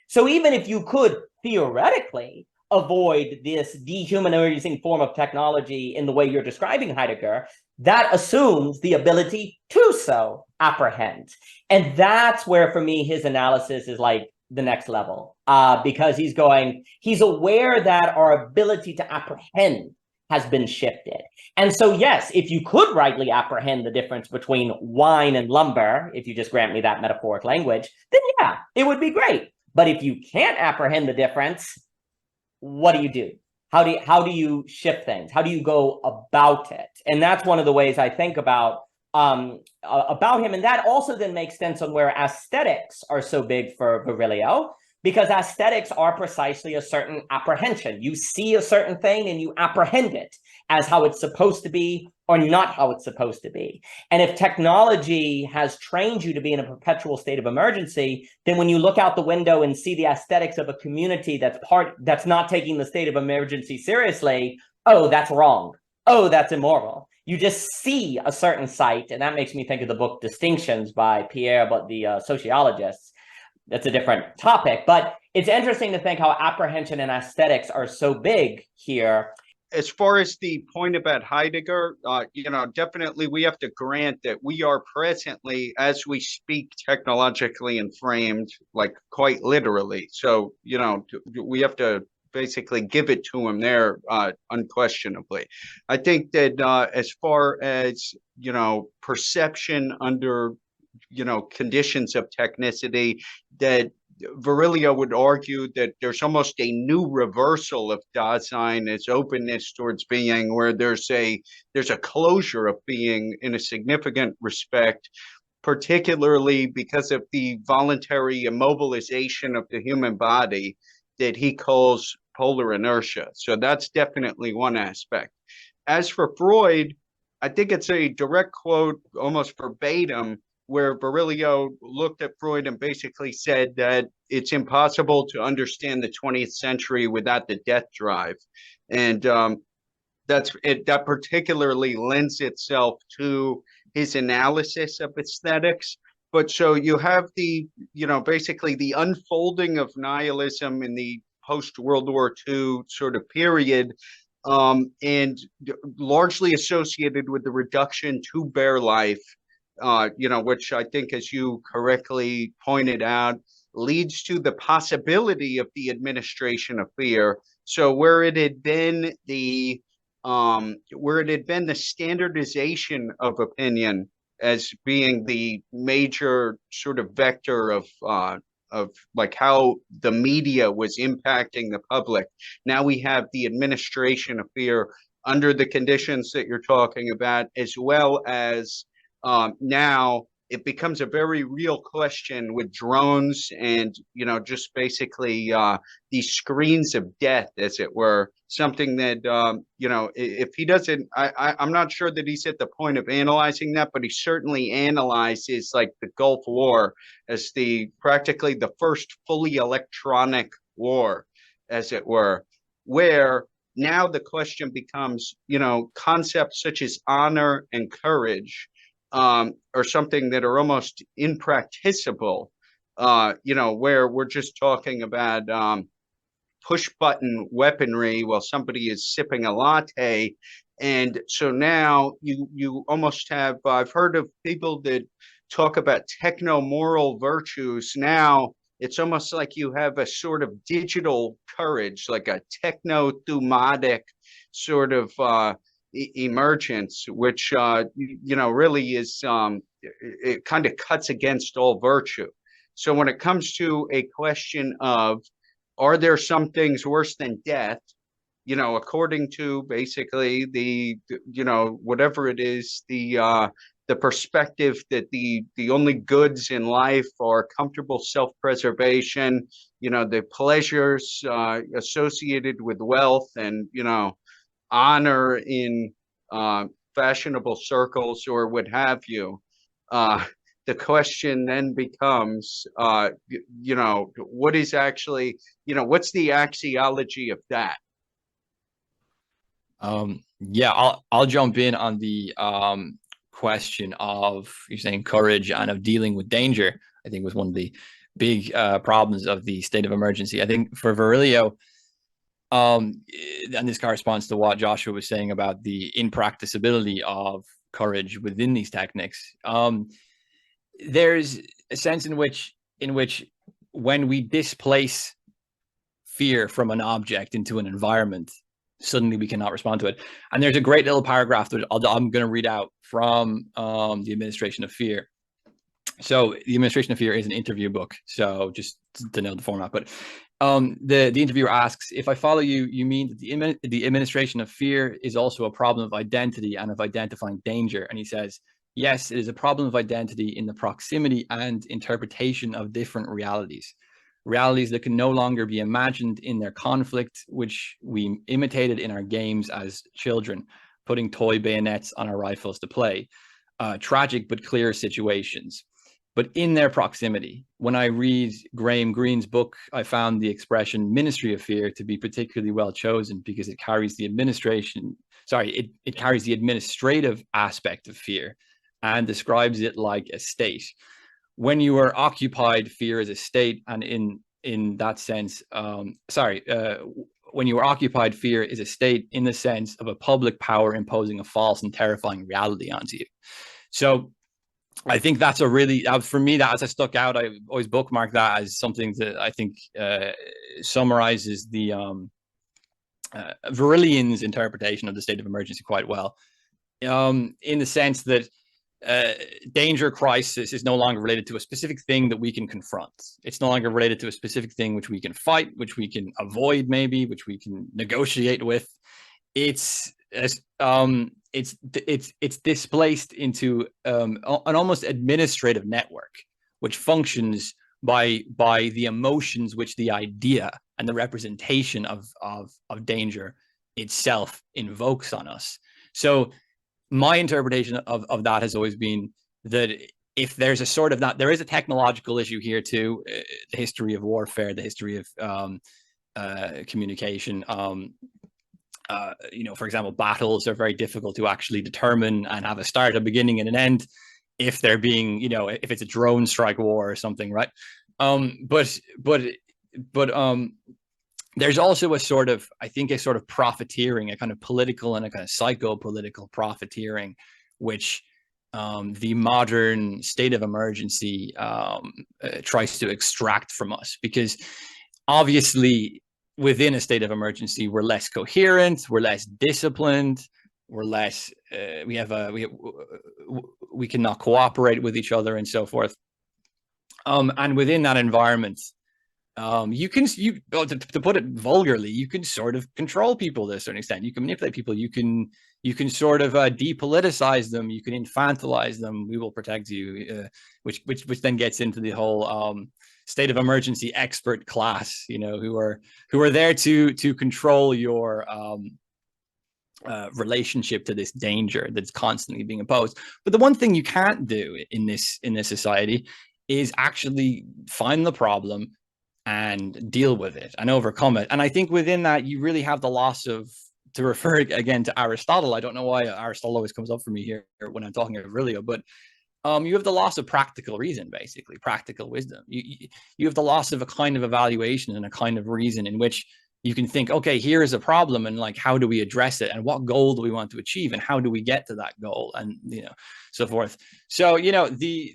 So even if you could theoretically avoid this dehumanizing form of technology in the way you're describing, Heidegger, that assumes the ability to so apprehend. And that's where, for me, his analysis is like the next level, because he's aware that our ability to apprehend has been shifted. And so, yes, if you could rightly apprehend the difference between wine and lumber, if you just grant me that metaphoric language, then yeah, it would be great. But if you can't apprehend the difference, what do you do? How do you shift things? How do you go about it? And that's one of the ways I think about him. And that also then makes sense on where aesthetics are so big for Virilio, because aesthetics are precisely a certain apprehension. You see a certain thing and you apprehend it as how it's supposed to be or not how it's supposed to be. And if technology has trained you to be in a perpetual state of emergency, then when you look out the window and see the aesthetics of a community that's not taking the state of emergency seriously, oh, that's wrong. Oh, that's immoral. You just see a certain sight, and that makes me think of the book Distinctions by Pierre, but the sociologists. That's a different topic, but it's interesting to think how apprehension and aesthetics are so big here. As far as the point about Heidegger, definitely we have to grant that we are presently, as we speak, technologically inframed, like quite literally. So, we have to basically give it to him there, unquestionably. I think that as far as, perception under, conditions of technicity, that Virilio would argue that there's almost a new reversal of Dasein as openness towards being, where there's a closure of being in a significant respect, particularly because of the voluntary immobilization of the human body that he calls polar inertia. So that's definitely one aspect. As for Freud, I think it's a direct quote, almost verbatim, where Virilio looked at Freud and basically said that it's impossible to understand the 20th century without the death drive. And that particularly lends itself to his analysis of aesthetics. But so you have basically the unfolding of nihilism in the post-World War II sort of period, and largely associated with the reduction to bare life, which I think, as you correctly pointed out, leads to the possibility of the administration of fear. So where it had been the standardization of opinion as being the major sort of vector of like how the media was impacting the public, now we have the administration of fear under the conditions that you're talking about, as well as now it becomes a very real question with drones and, just basically these screens of death, as it were, something that, if he doesn't, I'm not sure that he's at the point of analyzing that, but he certainly analyzes like the Gulf War as practically the first fully electronic war, as it were, where now the question becomes, concepts such as honor and courage or something that are almost impracticable, where we're just talking about push button weaponry while somebody is sipping a latte. And so now you almost have, I've heard of people that talk about techno-moral virtues. Now it's almost like you have a sort of digital courage, like a techno-thumatic sort of emergence, which really is it kind of cuts against all virtue. So when it comes to a question of, are there some things worse than death, according to basically the whatever it is, the the perspective that the only goods in life are comfortable self-preservation, the pleasures associated with wealth, and honor in fashionable circles or what have you. The question then becomes, what is actually, what's the axiology of that? Yeah, I'll jump in on the question of, you're saying, courage and of dealing with danger. I think was one of the big problems of the state of emergency. I think for Virilio, and this corresponds to what Joshua was saying about the impracticability of courage within these techniques. There's a sense in which when we displace fear from an object into an environment, suddenly we cannot respond to it. And there's a great little paragraph that I'm going to read out from the Administration of Fear. So the Administration of Fear is an interview book, so just to know the format. But the interviewer asks, if I follow you, you mean that the Administration of Fear is also a problem of identity and of identifying danger? And he says, yes, it is a problem of identity in the proximity and interpretation of different realities. Realities that can no longer be imagined in their conflict, which we imitated in our games as children, putting toy bayonets on our rifles to play. Tragic but clear situations. But in their proximity, when I read Graham Greene's book, I found the expression Ministry of Fear to be particularly well chosen because it carries the it carries the administrative aspect of fear and describes it like a state. When you are occupied, fear is a state, and in that sense, when you are occupied, fear is a state in the sense of a public power imposing a false and terrifying reality onto you. So I think that's a really, for me, that as I stuck out, I always bookmark that as something that I think summarizes the Virilion's interpretation of the state of emergency quite well, in the sense that danger crisis is no longer related to a specific thing that we can confront. It's no longer related to a specific thing which we can fight, which we can avoid, maybe, which we can negotiate with. It's displaced into an almost administrative network, which functions by the emotions which the idea and the representation of danger itself invokes on us. So my interpretation of that has always been that if there's a sort of that, there is a technological issue here too, the history of warfare, the history of communication. For example, battles are very difficult to actually determine and have a start, a beginning, and an end if they're being, if it's a drone strike war or something, right? But there's also a sort of profiteering, a kind of political and a kind of psycho-political profiteering, which the modern state of emergency tries to extract from us, because obviously within a state of emergency, we're less coherent, we're less disciplined, we're less, we cannot cooperate with each other and so forth. And within that environment, to put it vulgarly, you can sort of control people to a certain extent. You can manipulate people. You can sort of depoliticize them. You can infantilize them. We will protect you, which then gets into the whole state of emergency expert class, who are there to control your relationship to this danger that's constantly being imposed. But the one thing you can't do in this society is actually find the problem and deal with it and overcome it. And I think within that, you really have the loss of, to refer again to Aristotle, I don't know why Aristotle always comes up for me here when I'm talking about Virilio, but you have the loss of practical reason, basically, practical wisdom. You have the loss of a kind of evaluation and a kind of reason in which you can think, okay, here is a problem, and like, how do we address it, and what goal do we want to achieve, and how do we get to that goal, and so forth. So the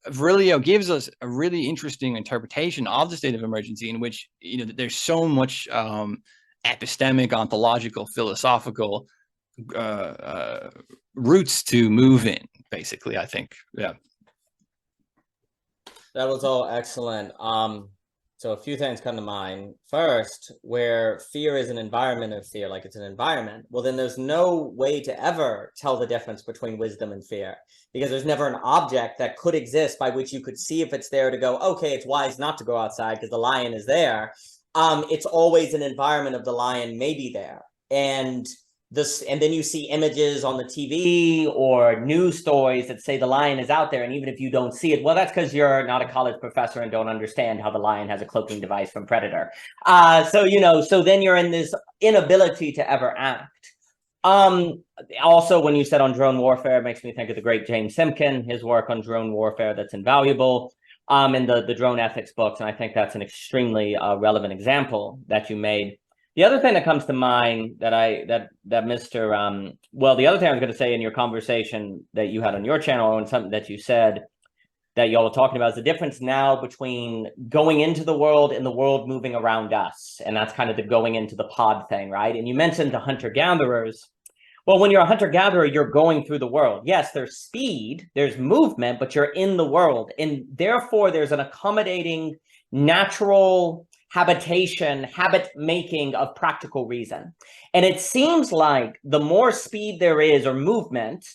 Virilio gives us a really interesting interpretation of the state of emergency, in which there's so much epistemic, ontological, philosophical roots to move in, basically, I think. Yeah, that was all excellent. So a few things come to mind. First, where fear is an environment of fear, like it's an environment, well, then there's no way to ever tell the difference between wisdom and fear, because there's never an object that could exist by which you could see if it's there to go, okay, it's wise not to go outside because the lion is there. It's always an environment of the lion may be there. And then you see images on the TV or news stories that say the lion is out there, and even if you don't see it, well, that's because you're not a college professor and don't understand how the lion has a cloaking device from predator. So then you're in this inability to ever act. Also, when you said on drone warfare, it makes me think of the great James Simkin, his work on drone warfare that's invaluable, in the drone ethics books, and I think that's an extremely relevant example that you made. The other thing that comes to mind that the other thing I was going to say in your conversation that you had on your channel, and something that you said that y'all were talking about, is the difference now between going into the world and the world moving around us. And that's kind of the going into the pod thing, right? And you mentioned the hunter-gatherers. Well, when you're a hunter-gatherer, you're going through the world. Yes, there's speed, there's movement, but you're in the world. And therefore, there's an accommodating, natural habit making of practical reason. And it seems like the more speed there is, or movement,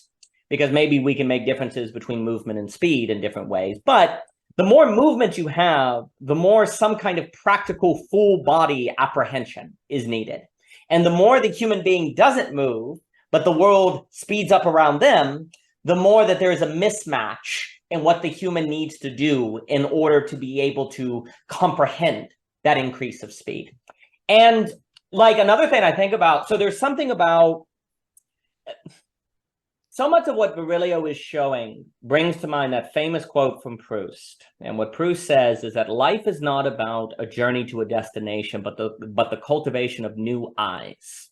because maybe we can make differences between movement and speed in different ways, but the more movement you have, the more some kind of practical full body apprehension is needed. And the more the human being doesn't move, but the world speeds up around them, the more that there is a mismatch in what the human needs to do in order to be able to comprehend that increase of speed. And like another thing I think about, so there's something about, so much of what Virilio is showing brings to mind that famous quote from Proust. And what Proust says is that life is not about a journey to a destination, but the cultivation of new eyes.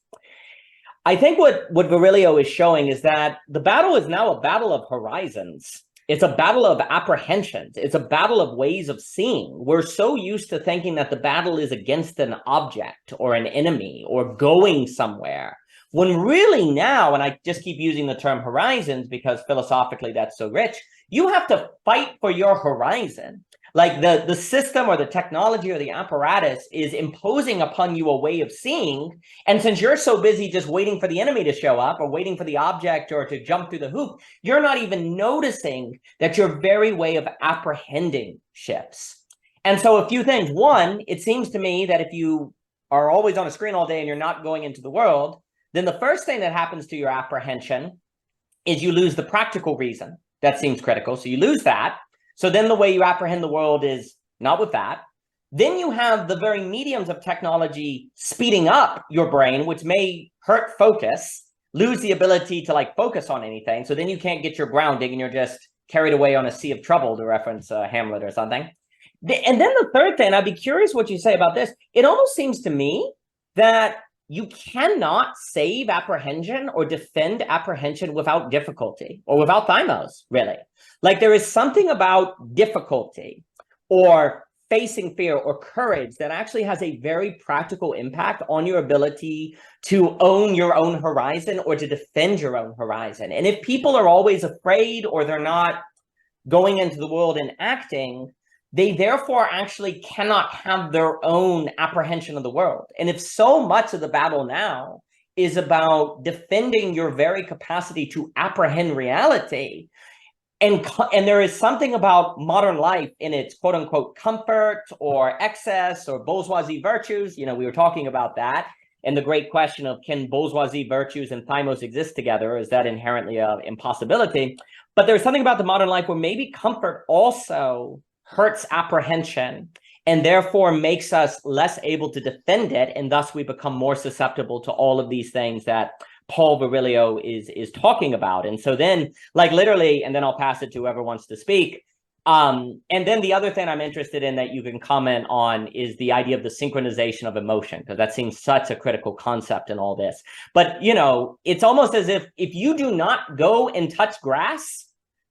I think what Virilio is showing is that the battle is now a battle of horizons. It's a battle of apprehensions. It's a battle of ways of seeing. We're so used to thinking that the battle is against an object or an enemy or going somewhere, when really now, and I just keep using the term horizons because philosophically that's so rich, you have to fight for your horizon. Like the system or the technology or the apparatus is imposing upon you a way of seeing. And since you're so busy just waiting for the enemy to show up or waiting for the object or to jump through the hoop, you're not even noticing that your very way of apprehending shifts. And so a few things. One, it seems to me that if you are always on a screen all day and you're not going into the world, then the first thing that happens to your apprehension is you lose the practical reason. That seems critical. So you lose that. So then the way you apprehend the world is not with that. Then you have the very mediums of technology speeding up your brain, which may hurt focus, lose the ability to like focus on anything. So then you can't get your grounding and you're just carried away on a sea of trouble, to reference Hamlet or something. And then the third thing, I'd be curious what you say about this. It almost seems to me that you cannot save apprehension or defend apprehension without difficulty or without thymos, really. Like there is something about difficulty or facing fear or courage that actually has a very practical impact on your ability to own your own horizon or to defend your own horizon. And if people are always afraid or they're not going into the world and acting, they therefore actually cannot have their own apprehension of the world. And if so much of the battle now is about defending your very capacity to apprehend reality, and there is something about modern life in its quote unquote comfort or excess or bourgeoisie virtues, we were talking about that, and the great question of can bourgeoisie virtues and thymos exist together? Is that inherently an impossibility? But there's something about the modern life where maybe comfort also hurts apprehension and therefore makes us less able to defend it, and thus we become more susceptible to all of these things that Paul Virilio is talking about. And so then, like literally, and then I'll pass it to whoever wants to speak. And then the other thing I'm interested in that you can comment on is the idea of the synchronization of emotion, because that seems such a critical concept in all this. But, it's almost as if you do not go and touch grass,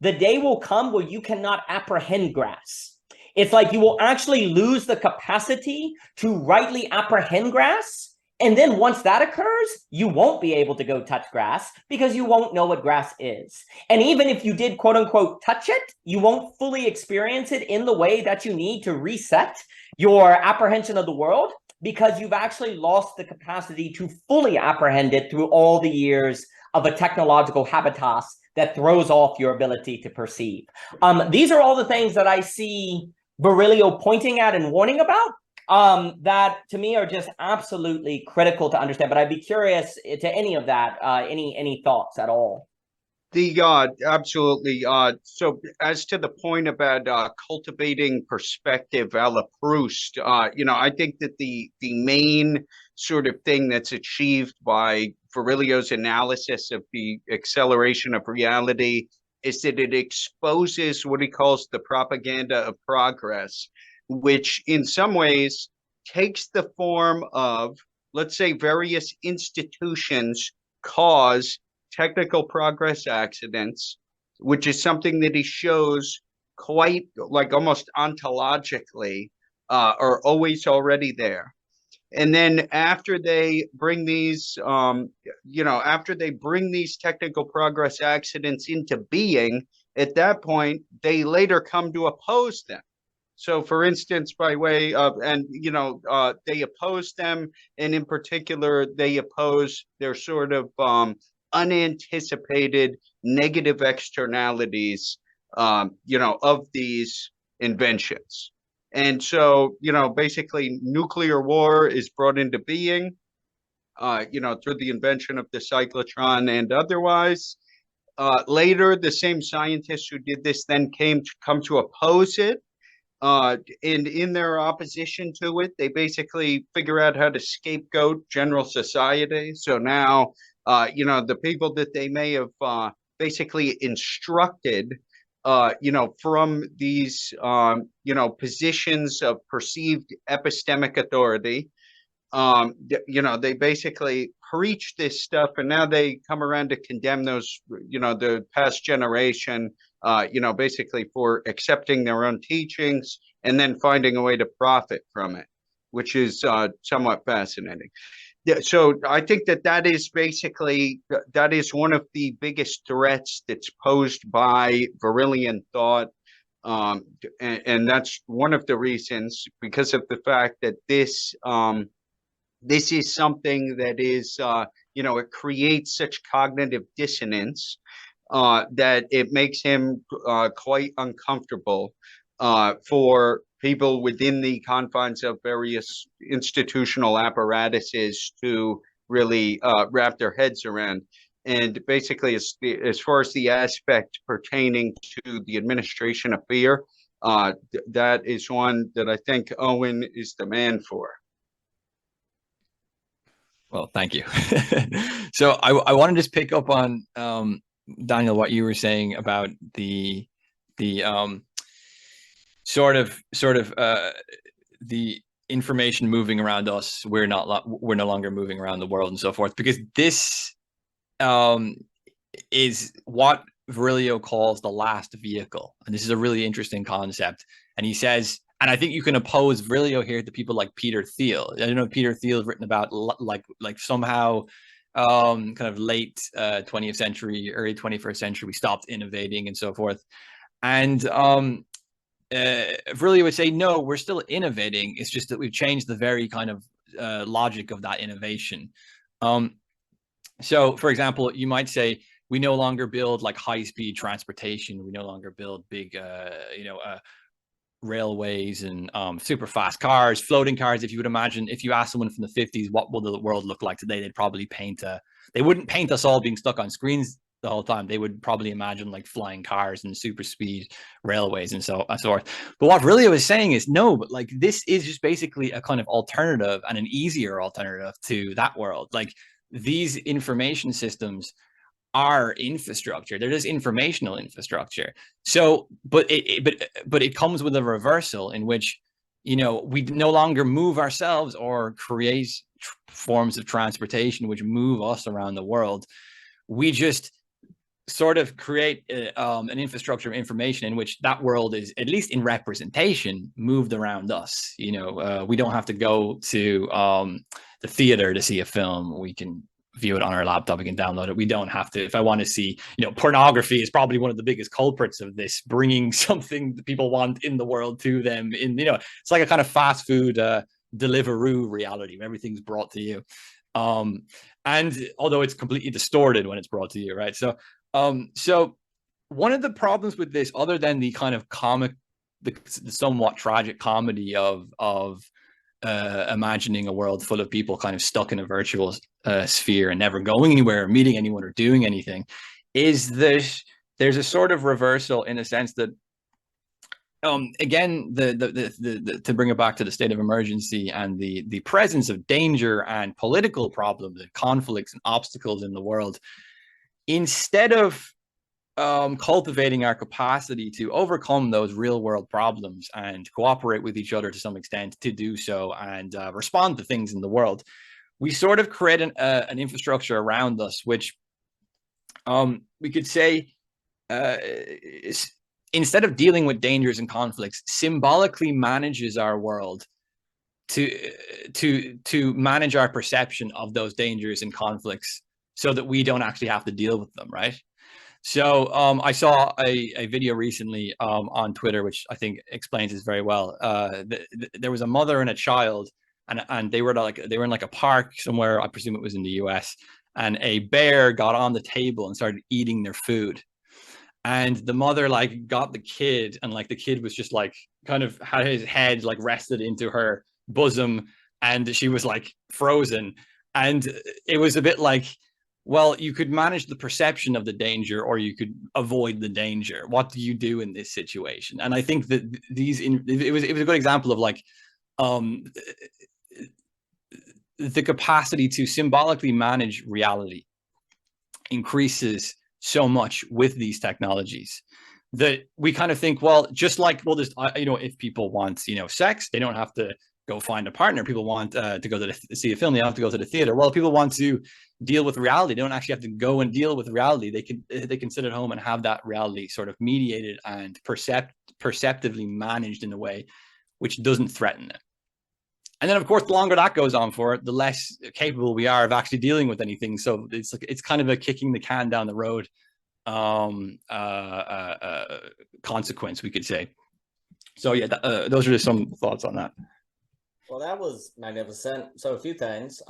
the day will come where you cannot apprehend grass. It's like you will actually lose the capacity to rightly apprehend grass And then once that occurs, you won't be able to go touch grass because you won't know what grass is. And even if you did, quote unquote, touch it, you won't fully experience it in the way that you need to reset your apprehension of the world, because you've actually lost the capacity to fully apprehend it through all the years of a technological habitus that throws off your ability to perceive. These are all the things that I see Virilio pointing at and warning about, that to me are just absolutely critical to understand. But I'd be curious to any of that, any thoughts at all? Absolutely. So as to the point about cultivating perspective a la Proust, I think that the main sort of thing that's achieved by Virilio's analysis of the acceleration of reality is that it exposes what he calls the propaganda of progress, which in some ways takes the form of, let's say, various institutions cause technical progress accidents, which is something that he shows quite like almost ontologically are always already there. And then after they bring these, after they bring these technical progress accidents into being, at that point, they later come to oppose them. So, for instance, by way of, they oppose them, and in particular, they oppose their sort of unanticipated negative externalities, of these inventions. And so, basically, nuclear war is brought into being, through the invention of the cyclotron and otherwise. Later, the same scientists who did this then come to oppose it. And in their opposition to it, they basically figure out how to scapegoat general society. So now, the people that they may have basically instructed, from these, positions of perceived epistemic authority, they basically preach this stuff, and now they come around to condemn those, the past generation, basically for accepting their own teachings and then finding a way to profit from it, which is somewhat fascinating. Yeah, so I think that is basically, that is one of the biggest threats that's posed by Virillian thought. And that's one of the reasons, because of the fact that this is something that is, it creates such cognitive dissonance that it makes him quite uncomfortable for people within the confines of various institutional apparatuses to really wrap their heads around. And basically, as far as the aspect pertaining to the administration of fear, that is one that I think Owen is the man for. Well, thank you. So I want to just pick up on Daniel, what you were saying about the sort of the information moving around us. We're no longer moving around the world and so forth, because this is what Virilio calls the last vehicle, and this is a really interesting concept. And he says, and I think you can oppose Virilio here to people like Peter Thiel. I don't know if Peter Thiel has written about like somehow kind of late 20th century, early 21st century, we stopped innovating and so forth. And Virilio would say, no, we're still innovating. It's just that we've changed the very kind of logic of that innovation. So, for example, you might say, we no longer build like high-speed transportation. We no longer build big, railways and super fast cars, floating cars. If you would imagine, if you ask someone from the 50s, what will the world look like today? They'd probably they wouldn't paint us all being stuck on screens the whole time. They would probably imagine like flying cars and super speed railways and so forth. But what Virilio is saying is, no, but like this is just basically a kind of alternative, and an easier alternative to that world. Like these information systems are infrastructure. They're just informational infrastructure. So, but it comes with a reversal in which, we no longer move ourselves or create forms of transportation which move us around the world. We just sort of create an infrastructure of information in which that world is, at least in representation, moved around us. You know, we don't have to go to the theater to see a film. We can view it on our laptop. We can download it. We don't have to. If I want to see, you know, pornography is probably one of the biggest culprits of this, bringing something that people want in the world to them. In, you know, it's like a kind of fast food Deliveroo reality where everything's brought to you. And although it's completely distorted when it's brought to you, right? So so one of the problems with this, other than the kind of comic, the somewhat tragic comedy of imagining a world full of people kind of stuck in a virtual sphere and never going anywhere, or meeting anyone, or doing anything, is that there's a sort of reversal in a sense that, again, the to bring it back to the state of emergency and the presence of danger and political problems and conflicts and obstacles in the world, instead of cultivating our capacity to overcome those real world problems and cooperate with each other to some extent to do so, and respond to things in the world, we sort of create an infrastructure around us, which we could say, instead of dealing with dangers and conflicts, symbolically manages our world to manage our perception of those dangers and conflicts, so that we don't actually have to deal with them, right? So I saw a video recently on Twitter, which I think explains this very well. There was a mother and a child, and they were in like a park somewhere. I presume it was in the US, and a bear got on the table and started eating their food. And the mother like got the kid, and like the kid was just like kind of had his head like rested into her bosom, and she was like frozen. And it was a bit like, well, you could manage the perception of the danger, or you could avoid the danger. What do you do in this situation? And I think that it was a good example of like the capacity to symbolically manage reality increases so much with these technologies, that we kind of think, well, just like, well, there's, you know, if people want, you know, sex, they don't have to go find a partner. People want to go to see a film, they don't have to go to the theater. Well, people want to deal with reality, they don't actually have to go and deal with reality. They can sit at home and have that reality sort of mediated and perceptively managed in a way which doesn't threaten it. And then, of course, the longer that goes on for, the less capable we are of actually dealing with anything. So it's like, it's kind of a kicking the can down the road consequence, we could say. So yeah, those are just some thoughts on that. Well, that was magnificent. So a few things.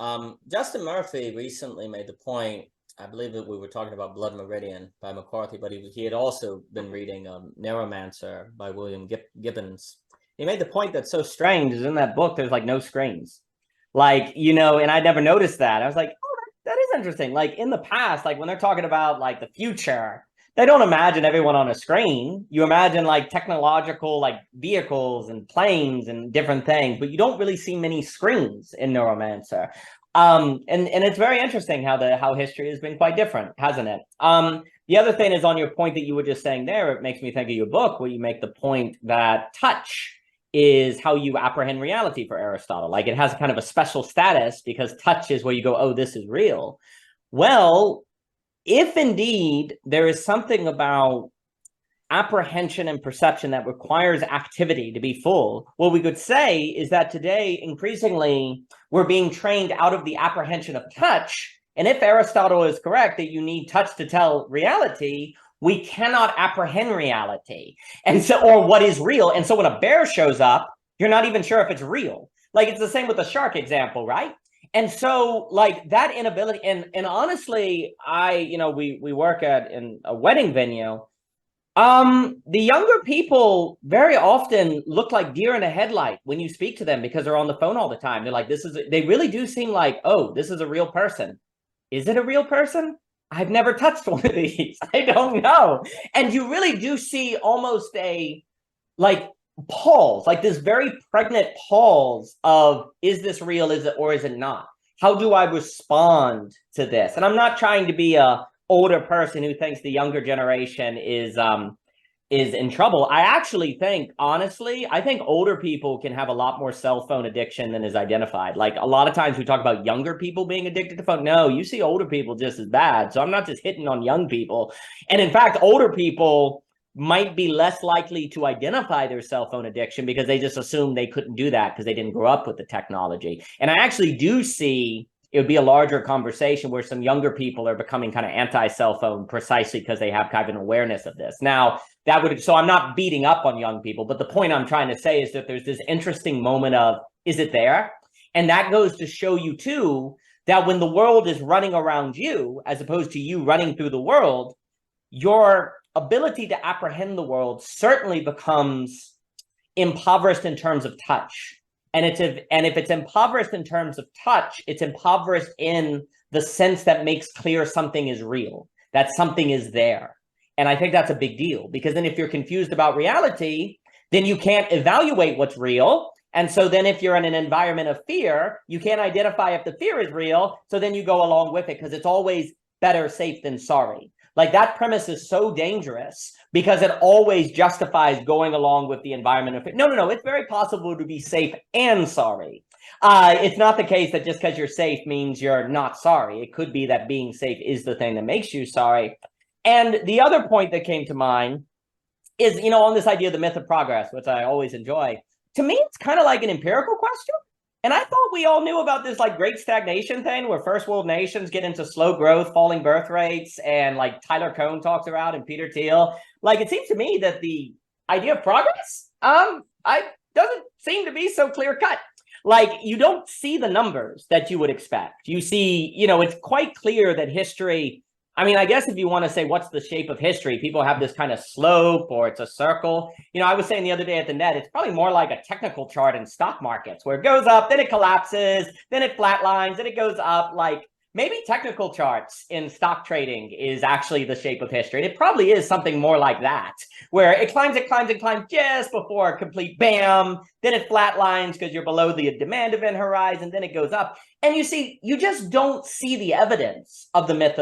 Justin Murphy recently made the point, I believe that we were talking about Blood Meridian by McCarthy, but he had also been reading Neuromancer by William Gibbons. He made the point that's so strange is in that book, there's like no screens. Like, you know, and I never noticed that. I was like, oh, that is interesting. Like in the past, like when they're talking about like the future, they don't imagine everyone on a screen. You imagine like technological like vehicles and planes and different things, but you don't really see many screens in Neuromancer. And it's very interesting how history has been quite different, hasn't it? The other thing is on your point that you were just saying there, it makes me think of your book where you make the point that touch is how you apprehend reality for Aristotle. Like it has kind of a special status because touch is where you go, oh, this is real. Well, if indeed there is something about apprehension and perception that requires activity to be full, what we could say is that today, increasingly, we're being trained out of the apprehension of touch. And if Aristotle is correct that you need touch to tell reality, we cannot apprehend reality. And so, or what is real. And so when a bear shows up, you're not even sure if it's real. Like it's the same with the shark example, right? And so like that inability, and honestly, we work in a wedding venue. The younger people very often look like deer in a headlight when you speak to them because they're on the phone all the time. They're like, they really do seem like, oh, this is a real person. Is it a real person? I've never touched one of these. I don't know. And you really do see almost a like pause, like this very pregnant pause of, is this real? Is it, or is it not? How do I respond to this? And I'm not trying to be a older person who thinks the younger generation is is in trouble. I actually think, honestly, I think older people can have a lot more cell phone addiction than is identified. Like a lot of times we talk about younger people being addicted to phone. No, you see older people just as bad. So I'm not just hitting on young people. And in fact, older people might be less likely to identify their cell phone addiction because they just assume they couldn't do that because they didn't grow up with the technology. And I actually do see it would be a larger conversation where some younger people are becoming kind of anti-cell phone precisely because they have kind of an awareness of this. Now, that would, so I'm not beating up on young people, but the point I'm trying to say is that there's this interesting moment of, is it there? And that goes to show you too, that when the world is running around you, as opposed to you running through the world, your ability to apprehend the world certainly becomes impoverished in terms of touch. And if it's impoverished in terms of touch, it's impoverished in the sense that makes clear something is real, that something is there. And I think that's a big deal, because then if you're confused about reality, then you can't evaluate what's real. And so then if you're in an environment of fear, you can't identify if the fear is real. So then you go along with it because it's always better safe than sorry. Like that premise is so dangerous because it always justifies going along with the environment of fear. No, it's very possible to be safe and sorry. It's not the case that just because you're safe means you're not sorry. It could be that being safe is the thing that makes you sorry. And the other point that came to mind is, on this idea of the myth of progress, which I always enjoy. To me, it's kind of like an empirical question. And I thought we all knew about this like great stagnation thing where first world nations get into slow growth, falling birth rates, and like Tyler Cohn talks about and Peter Thiel. Like it seems to me that the idea of progress doesn't seem to be so clear cut. Like you don't see the numbers that you would expect. You see, it's quite clear that history, I guess if you want to say what's the shape of history, people have this kind of slope or it's a circle. I was saying the other day at the net, it's probably more like a technical chart in stock markets where it goes up, then it collapses, then it flatlines, then it goes up. Like maybe technical charts in stock trading is actually the shape of history. And it probably is something more like that, where it climbs just before a complete bam, then it flatlines because you're below the demand event horizon, then it goes up. And you just don't see the evidence of the myth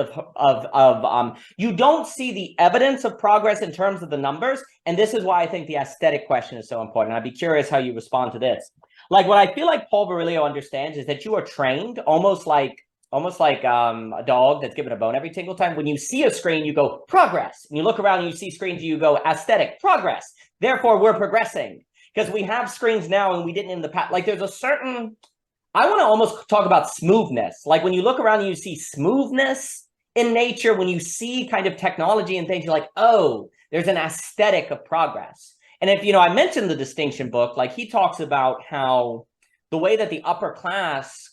you don't see the evidence of progress in terms of the numbers. And this is why I think the aesthetic question is so important. I'd be curious how you respond to this. Like what I feel like Paul Virilio understands is that you are trained almost like a dog that's given a bone every single time. When you see a screen, you go progress. And you look around and you see screens, you go aesthetic progress. Therefore, we're progressing because we have screens now and we didn't in the past. Like there's a certain, I want to almost talk about smoothness. Like when you look around and you see smoothness in nature, when you see kind of technology and things, you're like, oh, there's an aesthetic of progress. And if, I mentioned the distinction book, like he talks about how the way that the upper class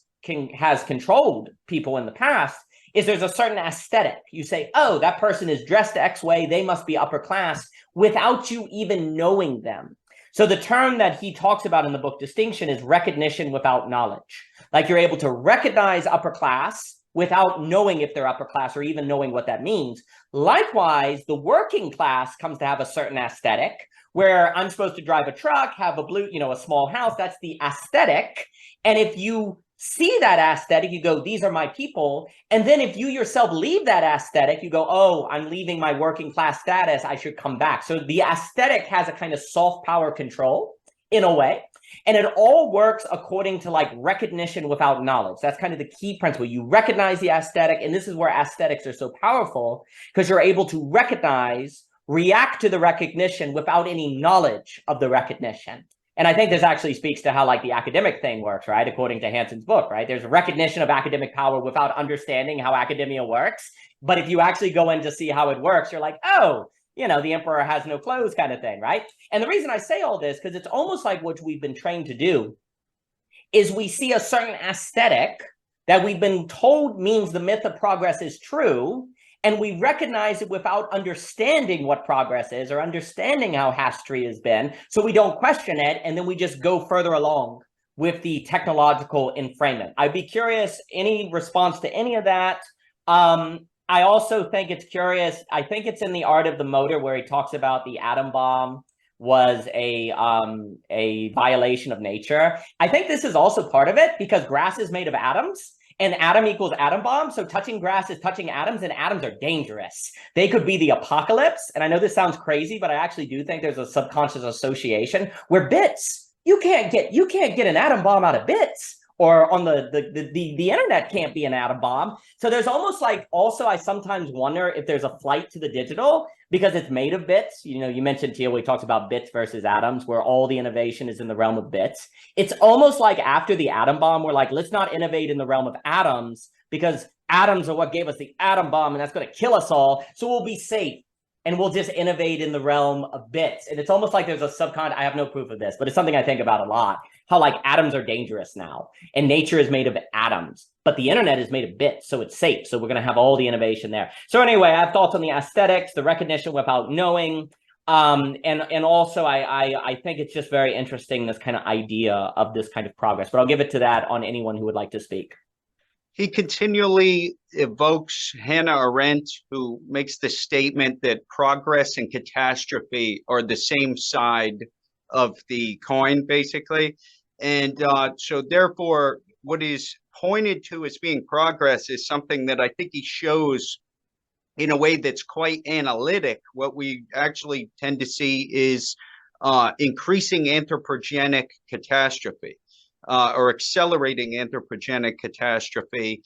has controlled people in the past is there's a certain aesthetic. You say, oh, that person is dressed X way, they must be upper class, without you even knowing them. So the term that he talks about in the book Distinction is recognition without knowledge. Like you're able to recognize upper class without knowing if they're upper class or even knowing what that means. Likewise, the working class comes to have a certain aesthetic where I'm supposed to drive a truck, have a small house. That's the aesthetic. And if you see that aesthetic, you go, these are my people. And then if you yourself leave that aesthetic, you go, oh, I'm leaving my working class status, I should come back. So the aesthetic has a kind of soft power control in a way. And it all works according to like recognition without knowledge. That's kind of the key principle. You recognize the aesthetic. And this is where aesthetics are so powerful because you're able to recognize, react to the recognition without any knowledge of the recognition. And I think this actually speaks to how like the academic thing works, right? According to Hanson's book, right? There's a recognition of academic power without understanding how academia works. But if you actually go in to see how it works, you're like, oh, the emperor has no clothes kind of thing, right? And the reason I say all this, because it's almost like what we've been trained to do, is we see a certain aesthetic that we've been told means the myth of progress is true. And we recognize it without understanding what progress is or understanding how history has been. So we don't question it. And then we just go further along with the technological enfrainment. I'd be curious, any response to any of that? I also think it's curious. I think it's in The Art of the Motor where he talks about the atom bomb was a violation of nature. I think this is also part of it because grass is made of atoms. and atom equals atom bomb. So touching grass is touching atoms, and atoms are dangerous. They could be the apocalypse. And I know this sounds crazy, but I actually do think there's a subconscious association where bits, you can't get an atom bomb out of bits. Or on the internet can't be an atom bomb. So there's almost like, also, I sometimes wonder if there's a flight to the digital because it's made of bits. You know, you mentioned, Teal, we talked about bits versus atoms, where all the innovation is in the realm of bits. It's almost like after the atom bomb, we're like, let's not innovate in the realm of atoms because atoms are what gave us the atom bomb and that's going to kill us all. So we'll be safe. And we'll just innovate in the realm of bits. And it's almost like there's a I have no proof of this, but it's something I think about a lot. How like atoms are dangerous now. And nature is made of atoms. But the internet is made of bits, so it's safe. So we're going to have all the innovation there. So anyway, I have thoughts on the aesthetics, the recognition without knowing. And also I think it's just very interesting, this kind of idea of this kind of progress. But I'll give it to that on anyone who would like to speak. He continually evokes Hannah Arendt, who makes the statement that progress and catastrophe are the same side of the coin, basically. And so therefore, what is pointed to as being progress is something that I think he shows in a way that's quite analytic. What we actually tend to see is increasing anthropogenic catastrophe. Or accelerating anthropogenic catastrophe,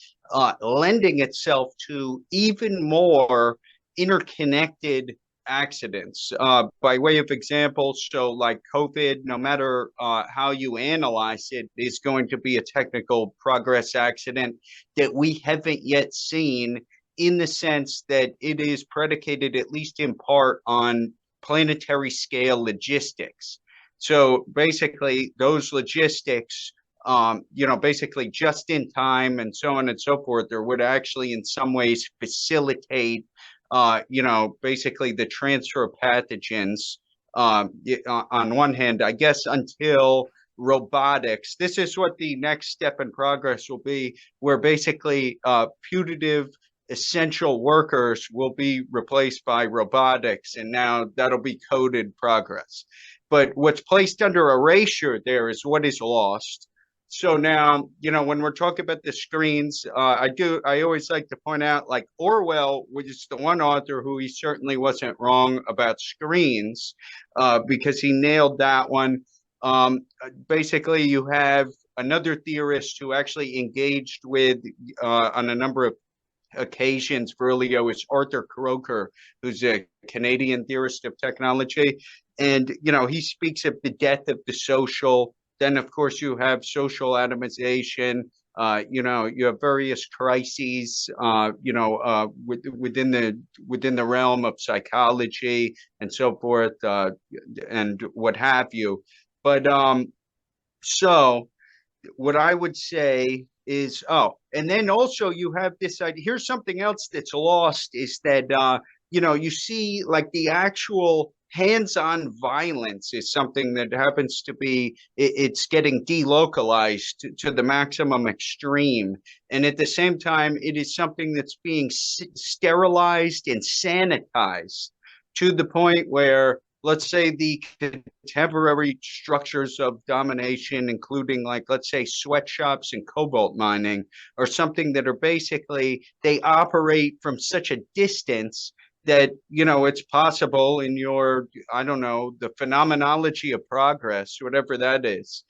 lending itself to even more interconnected accidents. By way of example, so like COVID, no matter how you analyze it, is going to be a technical progress accident that we haven't yet seen, in the sense that it is predicated, at least in part, on planetary scale logistics. So basically, those logistics, basically just in time and so on and so forth, or would actually in some ways facilitate, basically the transfer of pathogens. On one hand, I guess until robotics, this is what the next step in progress will be, where basically putative essential workers will be replaced by robotics, and now that'll be coded progress. But what's placed under erasure there is what is lost. So now, when we're talking about the screens, I always like to point out, like Orwell, which is the one author who he certainly wasn't wrong about screens, because he nailed that one. Basically, you have another theorist who actually engaged with, on a number of occasions, Virilio, is Arthur Croker, who's a Canadian theorist of technology. And, he speaks of the death of the social. Then, of course, you have social atomization. You have various crises, within the realm of psychology and so forth, and what have you. But so what I would say is, and then also you have this idea. Here's something else that's lost, is that, you see like the actual hands-on violence is something that happens to be, it's getting delocalized to the maximum extreme. And at the same time, it is something that's being sterilized and sanitized to the point where, let's say, the contemporary structures of domination, including, like, let's say, sweatshops and cobalt mining, are something that are basically, they operate from such a distance that, it's possible in your, I don't know, the phenomenology of progress, whatever that is,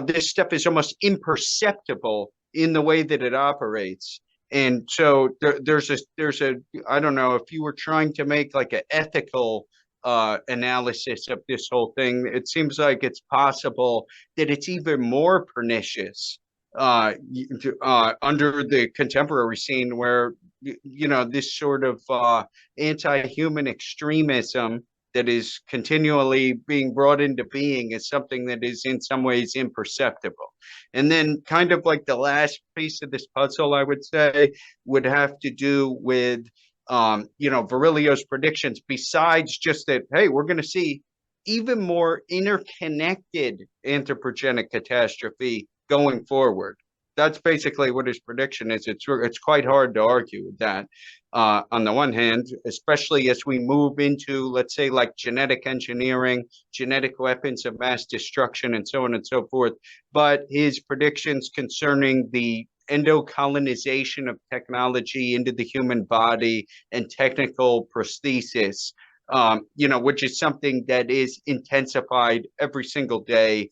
this stuff is almost imperceptible in the way that it operates. And so there's a, I don't know, if you were trying to make like an ethical analysis of this whole thing, it seems like it's possible that it's even more pernicious under the contemporary scene, where, this sort of anti-human extremism that is continually being brought into being is something that is in some ways imperceptible. And then kind of like the last piece of this puzzle, I would say, would have to do with, Virilio's predictions, besides just that, hey, we're going to see even more interconnected anthropogenic catastrophe going forward. that's basically what his prediction is. It's quite hard to argue with that. On the one hand, especially as we move into, let's say, like genetic engineering, genetic weapons of mass destruction, and so on and so forth. But his predictions concerning the endocolonization of technology into the human body and technical prosthesis, which is something that is intensified every single day.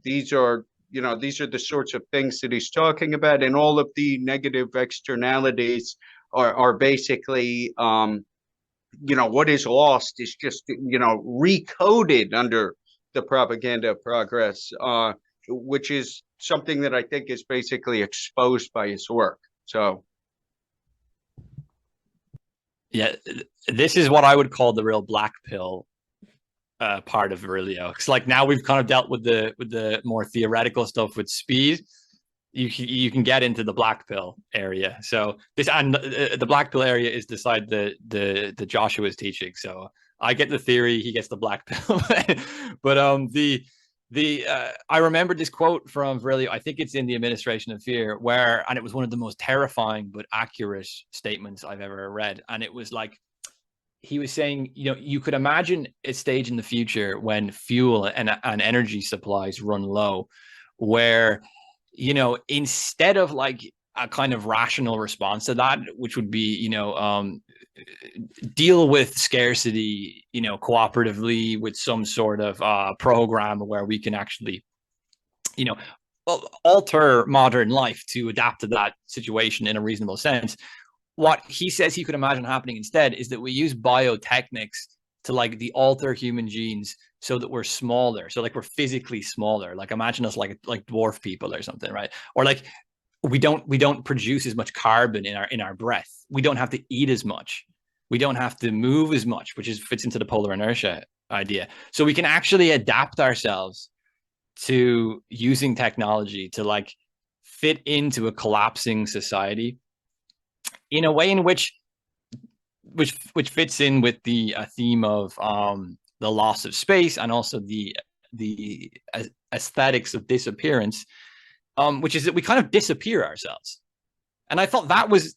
These are the sorts of things that he's talking about, and all of the negative externalities are basically, what is lost is just, recoded under the propaganda of progress, which is something that I think is basically exposed by his work. So, yeah, this is what I would call the real black pill part of Virilio. It's like now we've kind of dealt with the more theoretical stuff with speed. You can get into the black pill area. So the black pill area is the side the Joshua is teaching. So I get the theory, he gets the black pill. But I remember this quote from Virilio. I think it's in The Administration of Fear, and it was one of the most terrifying but accurate statements I've ever read. And it was like, he was saying, you could imagine a stage in the future when fuel and energy supplies run low, where, instead of like a kind of rational response to that, which would be, deal with scarcity, cooperatively with some sort of program where we can actually, alter modern life to adapt to that situation in a reasonable sense. What he says he could imagine happening instead is that we use biotechnics to like alter human genes so that we're smaller. So like we're physically smaller. Like imagine us like dwarf people or something, right? Or like we don't produce as much carbon in our breath. We don't have to eat as much. We don't have to move as much, which fits into the polar inertia idea. So we can actually adapt ourselves to using technology to like fit into a collapsing society in a way in which fits in with the theme of the loss of space, and also the aesthetics of disappearance, which is that we kind of disappear ourselves. And I thought that was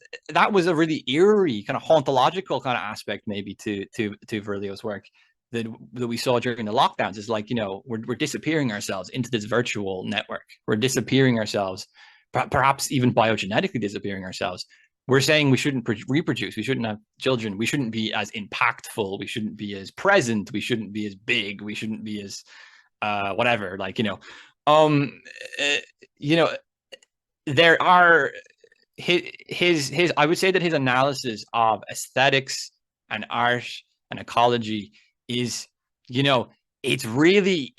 a really eerie kind of hauntological kind of aspect maybe to Virilio's work that we saw during the lockdowns. Is like, we're disappearing ourselves into this virtual network. We're disappearing ourselves, perhaps even biogenetically disappearing ourselves. We're saying we shouldn't reproduce. We shouldn't have children. We shouldn't be as impactful. We shouldn't be as present. We shouldn't be as big. We shouldn't be as whatever. Like, there are his I would say that his analysis of aesthetics and art and ecology is, it's really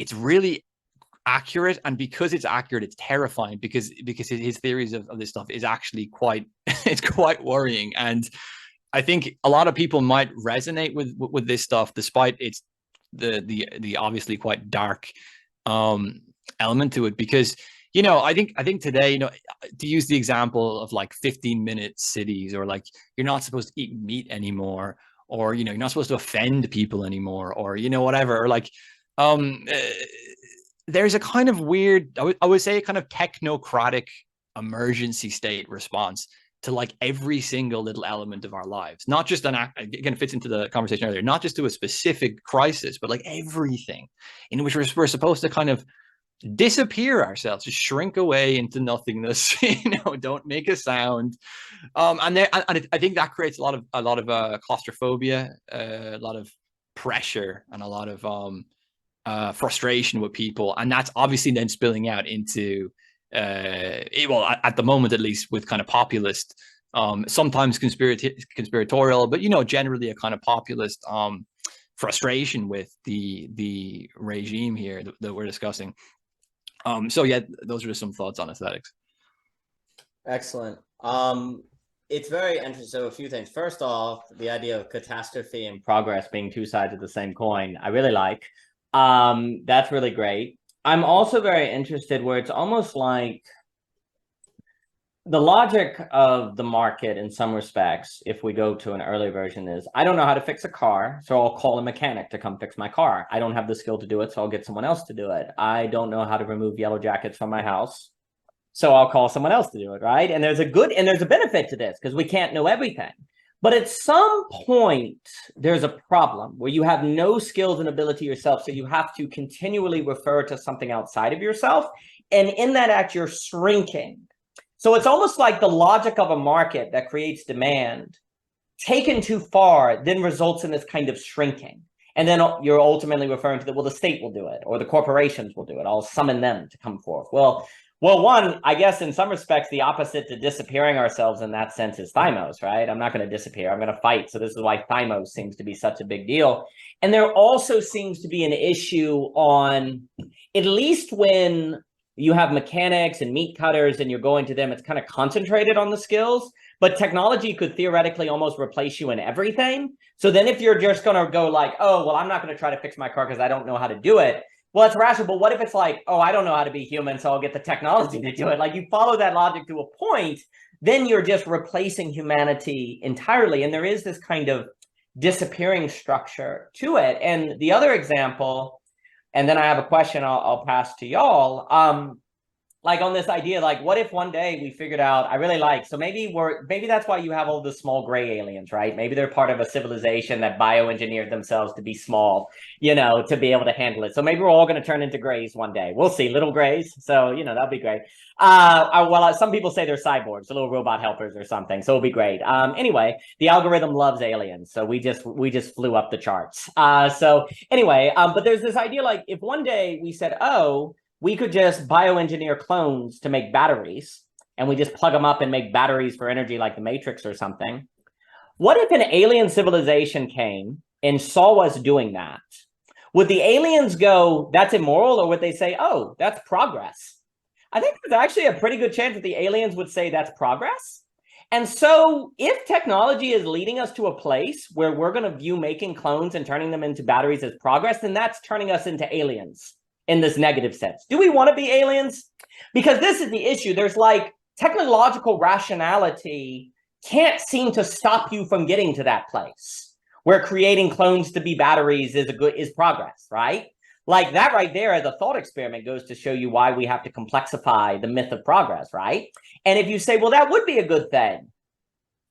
accurate. And because it's accurate, it's terrifying, because his theories of this stuff is actually quite it's quite worrying. And I think a lot of people might resonate with this stuff, despite it's the obviously quite dark element to it. Because I think today, to use the example of like 15-minute cities, or like you're not supposed to eat meat anymore, or you're not supposed to offend people anymore, or whatever, or like there's a kind of weird, I would say a kind of technocratic emergency state response to like every single little element of our lives. Not just again, fits into the conversation earlier, not just to a specific crisis, but like everything in which we're supposed to kind of disappear ourselves, just shrink away into nothingness, don't make a sound. And I think that creates a lot of claustrophobia, a lot of pressure, and a lot of frustration with people. And that's obviously then spilling out into at the moment, at least, with kind of populist, sometimes conspiratorial, but generally a kind of populist frustration with the regime here that we're discussing. So yeah, those are just some thoughts on aesthetics. Excellent. It's very interesting. So a few things. First off, the idea of catastrophe and progress being two sides of the same coin, I really like. That's really great. I'm also very interested where it's almost like the logic of the market in some respects, if we go to an early version, is I don't know how to fix a car, so I'll call a mechanic to come fix my car. I don't have the skill to do it, so I'll get someone else to do it. I don't know how to remove yellow jackets from my house. So I'll call someone else to do it, right? And there's a benefit to this because we can't know everything. But at some point, there's a problem where you have no skills and ability yourself. So you have to continually refer to something outside of yourself. And in that act, you're shrinking. So it's almost like the logic of a market that creates demand taken too far then results in this kind of shrinking. And then you're ultimately referring to the state will do it or the corporations will do it. I'll summon them to come forth. Well, one, I guess in some respects, the opposite to disappearing ourselves in that sense is thymos, right? I'm not going to disappear. I'm going to fight. So this is why thymos seems to be such a big deal. And there also seems to be an issue on, at least when you have mechanics and meat cutters and you're going to them, it's kind of concentrated on the skills, but technology could theoretically almost replace you in everything. So then if you're just going to go like, oh, well, I'm not going to try to fix my car because I don't know how to do it. Well, it's rational, but what if it's like, oh, I don't know how to be human, so I'll get the technology to do it. Like you follow that logic to a point, then you're just replacing humanity entirely. And there is this kind of disappearing structure to it. And the other example, and then I have a question I'll pass to y'all. Like on this idea, like what if one day we figured out, I really like, so maybe that's why you have all the small gray aliens, right? Maybe they're part of a civilization that bioengineered themselves to be small, to be able to handle it. So maybe we're all going to turn into grays one day. We'll see, little grays. So, that'll be great. Well, some people say they're cyborgs, little robot helpers or something. So it'll be great. Anyway, the algorithm loves aliens. So we just flew up the charts. So anyway, but there's this idea, like if one day we said, oh, we could just bioengineer clones to make batteries, and we just plug them up and make batteries for energy like the Matrix or something. What if an alien civilization came and saw us doing that? Would the aliens go, that's immoral, or would they say, oh, that's progress? I think there's actually a pretty good chance that the aliens would say that's progress. And so if technology is leading us to a place where we're going to view making clones and turning them into batteries as progress, then that's turning us into aliens. In this negative sense. Do we want to be aliens? Because this is the issue. There's like technological rationality can't seem to stop you from getting to that place where creating clones to be batteries is progress, right? Like that right there as a thought experiment goes to show you why we have to complexify the myth of progress, right? And if you say, well, that would be a good thing.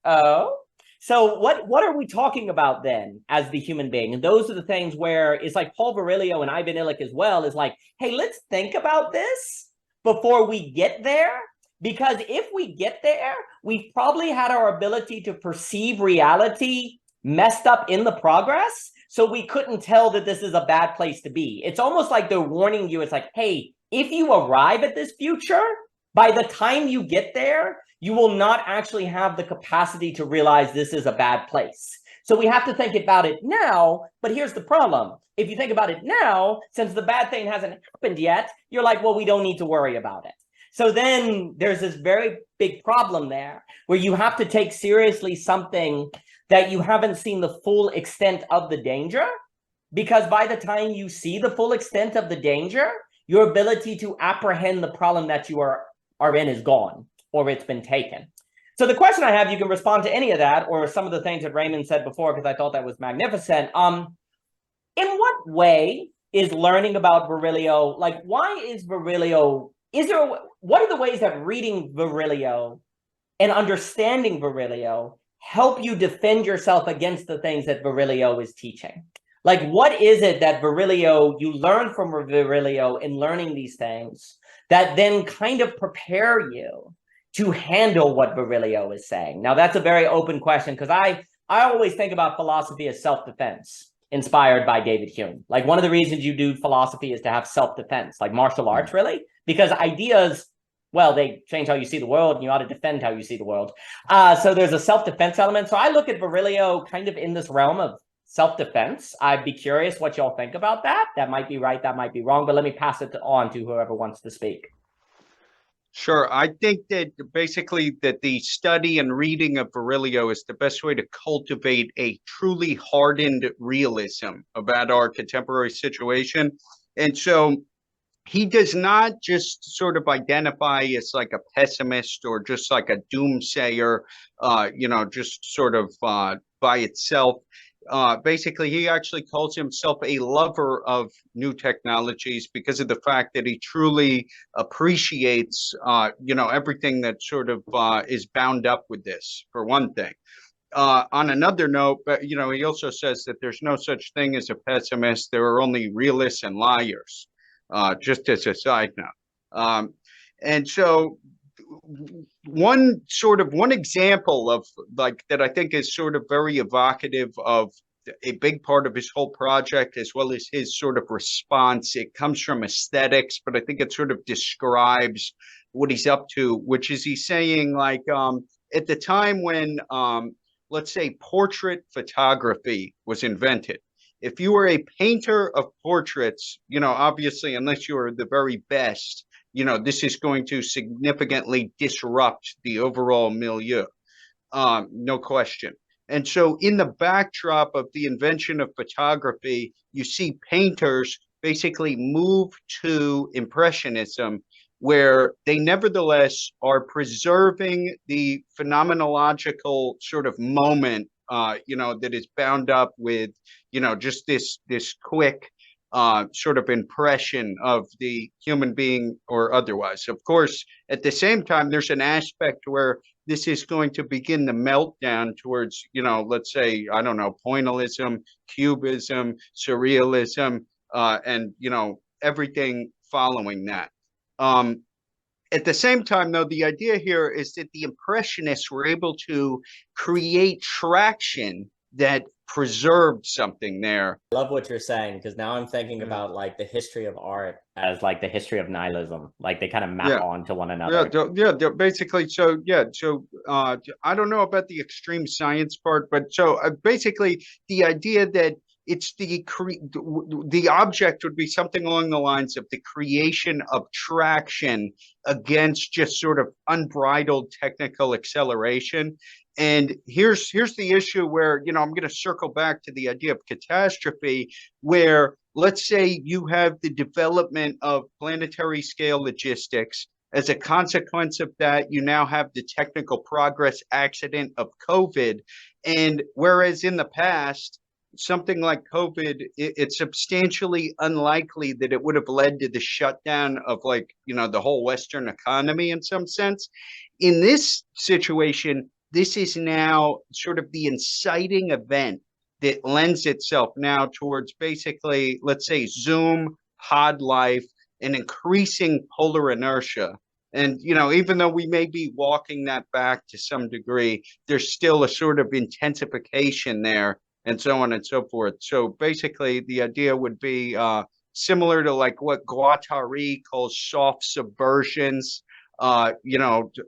Oh, so what are we talking about then as the human being? And those are the things where it's like Paul Virilio and Ivan Illich as well is like, hey, let's think about this before we get there. Because if we get there, we've probably had our ability to perceive reality messed up in the progress. So we couldn't tell that this is a bad place to be. It's almost like they're warning you. It's like, hey, if you arrive at this future, by the time you get there, you will not actually have the capacity to realize this is a bad place. So we have to think about it now, but here's the problem. If you think about it now, since the bad thing hasn't happened yet, you're like, well, we don't need to worry about it. So then there's this very big problem there where you have to take seriously something that you haven't seen the full extent of the danger, because by the time you see the full extent of the danger, your ability to apprehend the problem that you are in is gone, or it's been taken. So the question I have, you can respond to any of that or some of the things that Raymond said before, because I thought that was magnificent. In what way is learning about Virilio, like why is Virilio, what are the ways that reading Virilio and understanding Virilio help you defend yourself against the things that Virilio is teaching? Like what is it that Virilio, you learn from Virilio in learning these things that then kind of prepare you to handle what Virilio is saying? Now, that's a very open question because I always think about philosophy as self-defense, inspired by David Hume. Like one of the reasons you do philosophy is to have self-defense, like martial arts, really, because ideas, well, they change how you see the world and you ought to defend how you see the world. So there's a self-defense element. So I look at Virilio kind of in this realm of self-defense. I'd be curious what y'all think about that. That might be right, that might be wrong, but let me pass it on to whoever wants to speak. Sure. I think that basically that the study and reading of Virilio is the best way to cultivate a truly hardened realism about our contemporary situation. And so he does not just sort of identify as like a pessimist or just like a doomsayer, just sort of by itself. basically, he actually calls himself a lover of new technologies because of the fact that he truly appreciates, everything that sort of is bound up with this, for one thing. On another note, but he also says that there's no such thing as a pessimist. There are only realists and liars, just as a side note. And so one example of like that I think is sort of very evocative of a big part of his whole project, as well as his sort of response. It comes from aesthetics, but I think it sort of describes what he's up to, which is he's saying like at the time when let's say portrait photography was invented. If you were a painter of portraits, obviously, unless you are the very best, this is going to significantly disrupt the overall milieu, no question. And so in the backdrop of the invention of photography, you see painters basically move to Impressionism, where they nevertheless are preserving the phenomenological sort of moment, that is bound up with, just this quick sort of impression of the human being or otherwise. Of course, at the same time, there's an aspect where this is going to begin the meltdown towards, let's say, I don't know, pointillism, cubism, surrealism, and, everything following that. At the same time, though, the idea here is that the Impressionists were able to create traction that preserved something there. I love what you're saying, because now I'm thinking about like the history of art as like the history of nihilism. Like they kind of map onto one another. Basically. So I don't know about the extreme science part, but so basically the idea that it's the object would be something along the lines of the creation of traction against just sort of unbridled technical acceleration. And here's the issue where, I'm going to circle back to the idea of catastrophe, where let's say you have the development of planetary scale logistics. As a consequence of that, you now have the technical progress accident of COVID. And whereas in the past, something like COVID, it's substantially unlikely that it would have led to the shutdown of like, the whole Western economy in some sense. In this situation, this is now sort of the inciting event that lends itself now towards basically, let's say, Zoom, pod life, and increasing polar inertia. And, even though we may be walking that back to some degree, there's still a sort of intensification there, and so on and so forth. So basically, the idea would be similar to like what Guattari calls soft subversions,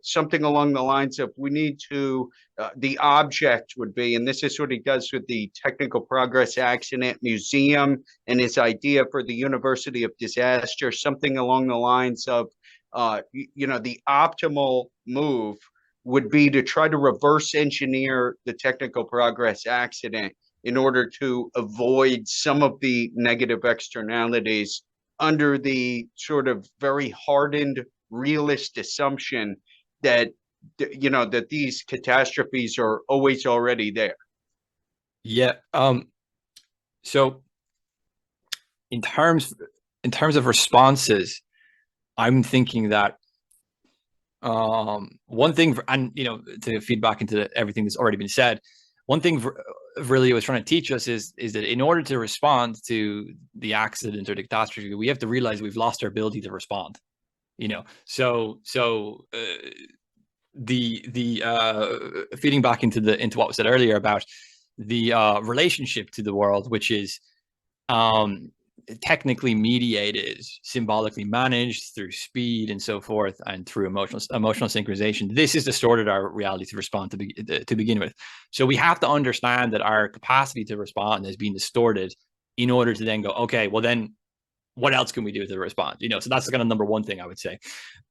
something along the lines of we need to, the object would be, and this is what he does with the Technical Progress Accident Museum and his idea for the University of Disaster, something along the lines of, the optimal move would be to try to reverse engineer the technical progress accident in order to avoid some of the negative externalities under the sort of very hardened realist assumption that, that these catastrophes are always already there. Yeah. So in terms of responses, I'm thinking that one thing, and to feed back into everything that's already been said, one thing Virilio was trying to teach us is that in order to respond to the accident or the catastrophe, we have to realize we've lost our ability to respond. So the feeding back into what was said earlier about the relationship to the world, which is technically mediated, symbolically managed through speed and so forth, and through emotional synchronization. This has distorted our reality to respond to begin with. So we have to understand that our capacity to respond has been distorted in order to then go, okay, well then what else can we do to respond? So that's kind of number one thing I would say.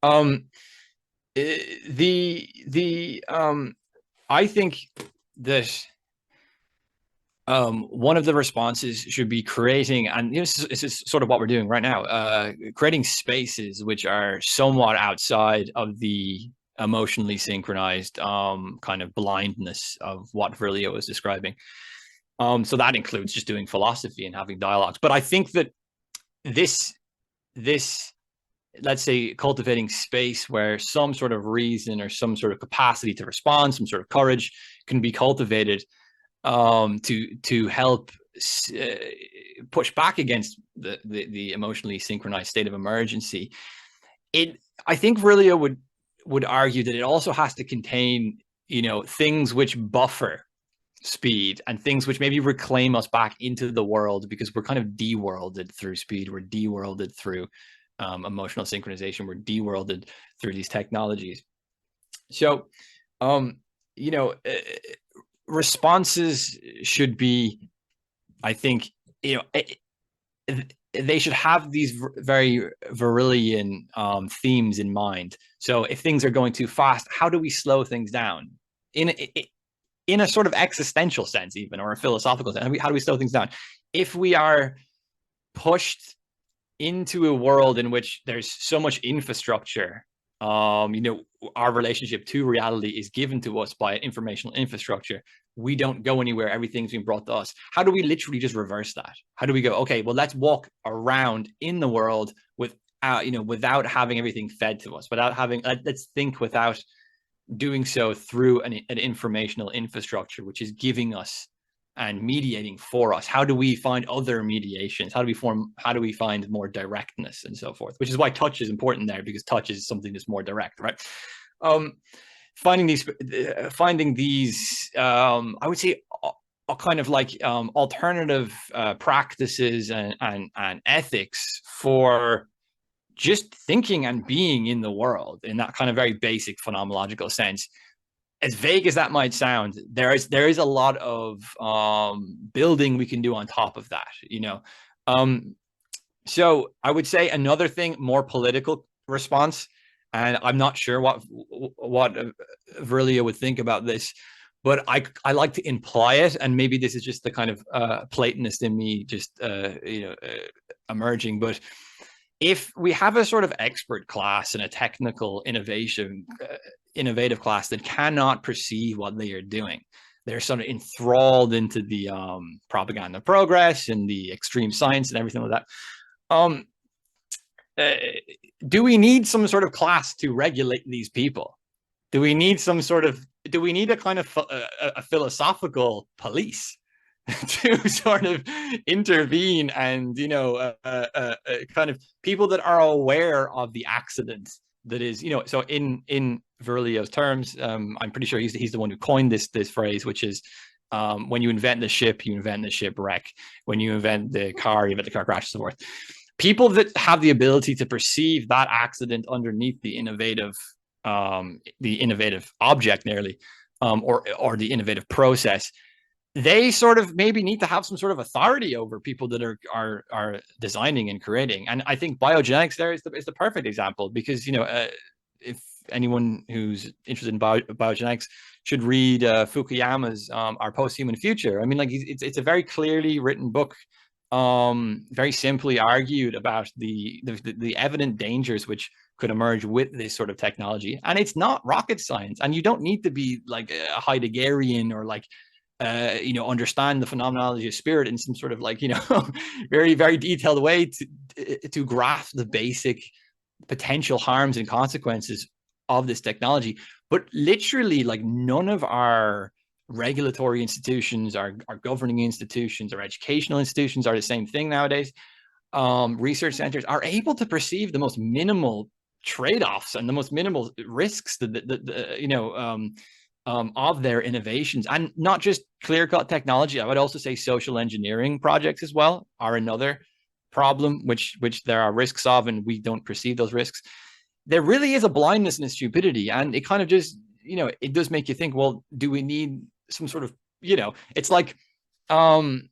I think that one of the responses should be creating, and this is sort of what we're doing right now, creating spaces which are somewhat outside of the emotionally synchronized kind of blindness of what Virilio was describing. So that includes just doing philosophy and having dialogues. But I think that this let's say cultivating space where some sort of reason or some sort of capacity to respond, some sort of courage can be cultivated to help push back against the emotionally synchronized state of emergency. I think Virilio would argue that it also has to contain, things which buffer speed and things which maybe reclaim us back into the world, because we're kind of de-worlded through speed. We're de-worlded through emotional synchronization. We're de-worlded through these technologies. So, responses should be, I think, they should have these very Virillian themes in mind. So if things are going too fast, how do we slow things down? In a sort of existential sense, even, or a philosophical sense, how do we slow things down? If we are pushed into a world in which there's so much infrastructure, our relationship to reality is given to us by informational infrastructure. We don't go anywhere. Everything's being brought to us. How do we literally just reverse that? How do we go, okay, well, let's walk around in the world without having everything fed to us, let's think without doing so through an informational infrastructure, which is giving us and mediating for us. How do we find other mediations? How do we find more directness and so forth? Which is why touch is important there, because touch is something that's more direct, right? Finding these, I would say, a kind of like alternative practices and ethics for just thinking and being in the world in that kind of very basic phenomenological sense. As vague as that might sound, there is a lot of building we can do on top of that, So I would say another thing, more political response, and I'm not sure what Virilio would think about this, but I like to imply it, and maybe this is just the kind of Platonist in me just emerging, but if we have a sort of expert class and a technical innovative class that cannot perceive what they are doing, they're sort of enthralled into the propaganda of progress and the extreme science and everything like that. Do we need some sort of class to regulate these people? Do we need a kind of a philosophical police to sort of intervene and, kind of people that are aware of the accident that is, so in Virilio's terms, I'm pretty sure he's the one who coined this phrase, which is when you invent the ship, you invent the shipwreck. When you invent the car, you invent the car crash, and so forth. People that have the ability to perceive that accident underneath the innovative object nearly, or the innovative process, they sort of maybe need to have some sort of authority over people that are designing and creating. And I think biogenetics there is the perfect example, because, if anyone who's interested in biogenetics should read Fukuyama's Our Post-Human Future. I mean, like, it's a very clearly written book, very simply argued about the evident dangers which could emerge with this sort of technology. And it's not rocket science, and you don't need to be like a Heideggerian or like understand the phenomenology of spirit in some sort of like, very, very detailed way to grasp the basic potential harms and consequences of this technology. But literally, like, none of our regulatory institutions, our governing institutions, our educational institutions are the same thing nowadays. Research centers are able to perceive the most minimal trade-offs and the most minimal risks of their innovations, and not just clear-cut technology. I would also say social engineering projects as well are another problem, which there are risks of, and we don't perceive those risks. There really is a blindness and a stupidity, and it kind of just, it does make you think, well, do we need some sort of, it's like, I'm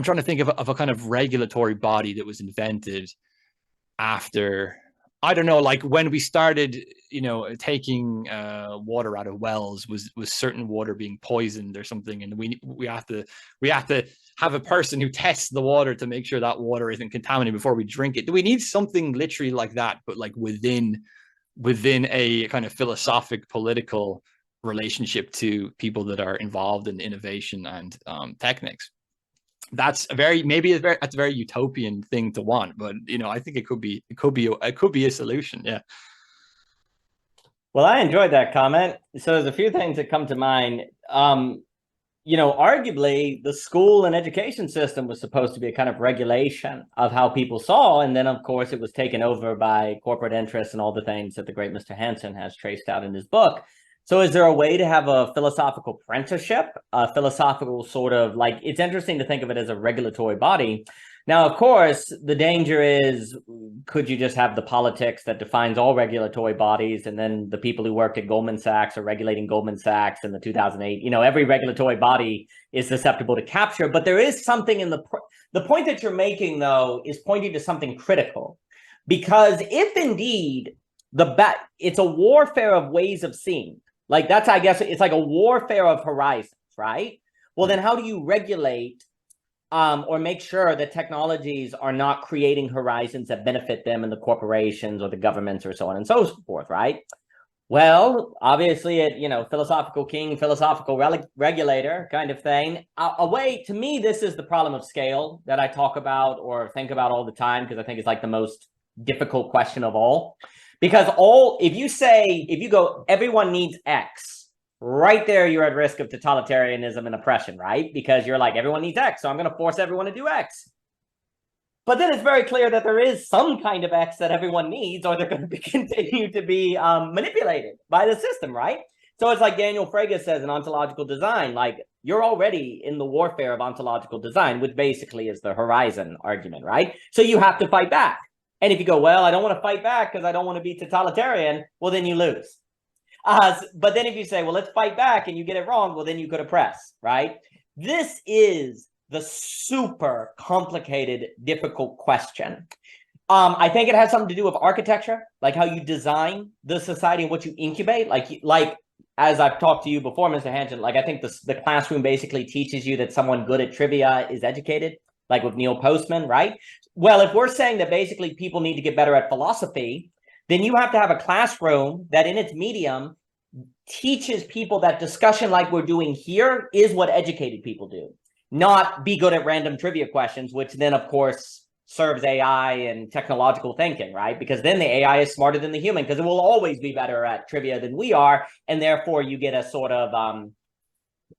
trying to think of a kind of regulatory body that was invented after, I don't know, like when we started, taking water out of wells, was certain water being poisoned or something, and we have to have a person who tests the water to make sure that water isn't contaminated before we drink it. Do we need something literally like that, but like within a kind of philosophic, political relationship to people that are involved in innovation and techniques. That's a very that's a very utopian thing to want, but I think it could be a solution. Yeah. Well, I enjoyed that comment. So there's a few things that come to mind. Arguably the school and education system was supposed to be a kind of regulation of how people saw. And then, of course, it was taken over by corporate interests and all the things that the great Mr. Hansen has traced out in his book. So is there a way to have a philosophical apprenticeship, a philosophical sort of like, it's interesting to think of it as a regulatory body. Now, of course, the danger is, could you just have the politics that defines all regulatory bodies, and then the people who work at Goldman Sachs are regulating Goldman Sachs in the 2008, every regulatory body is susceptible to capture. But there is something in the point that you're making, though, is pointing to something critical. Because if indeed it's a warfare of ways of seeing, like that's, I guess, it's like a warfare of horizons, right? Well, then how do you regulate or make sure that technologies are not creating horizons that benefit them and the corporations or the governments or so on and so forth, right? Well, obviously, philosophical king, philosophical regulator kind of thing. A way, to me, this is the problem of scale that I talk about or think about all the time, because I think it's like the most difficult question of all. Because if you go, everyone needs X, right there, you're at risk of totalitarianism and oppression, right? Because you're like, everyone needs X, so I'm going to force everyone to do X. But then it's very clear that there is some kind of X that everyone needs, or they're going to continue to be manipulated by the system, right? So it's like Daniel Frege says in Ontological Design, like you're already in the warfare of ontological design, which basically is the horizon argument, right? So you have to fight back. And if you go, well, I don't want to fight back because I don't want to be totalitarian, well, then you lose. But then if you say, well, let's fight back and you get it wrong, well, then you could oppress, right? This is the super complicated, difficult question. I think it has something to do with architecture, like how you design the society and what you incubate. Like as I've talked to you before, Mr. Hansen, like I think the classroom basically teaches you that someone good at trivia is educated, like with Neil Postman, right? Well, if we're saying that basically people need to get better at philosophy, then you have to have a classroom that in its medium teaches people that discussion like we're doing here is what educated people do, not be good at random trivia questions, which then, of course, serves AI and technological thinking, right? Because then the AI is smarter than the human, because it will always be better at trivia than we are. And therefore, you get a sort of,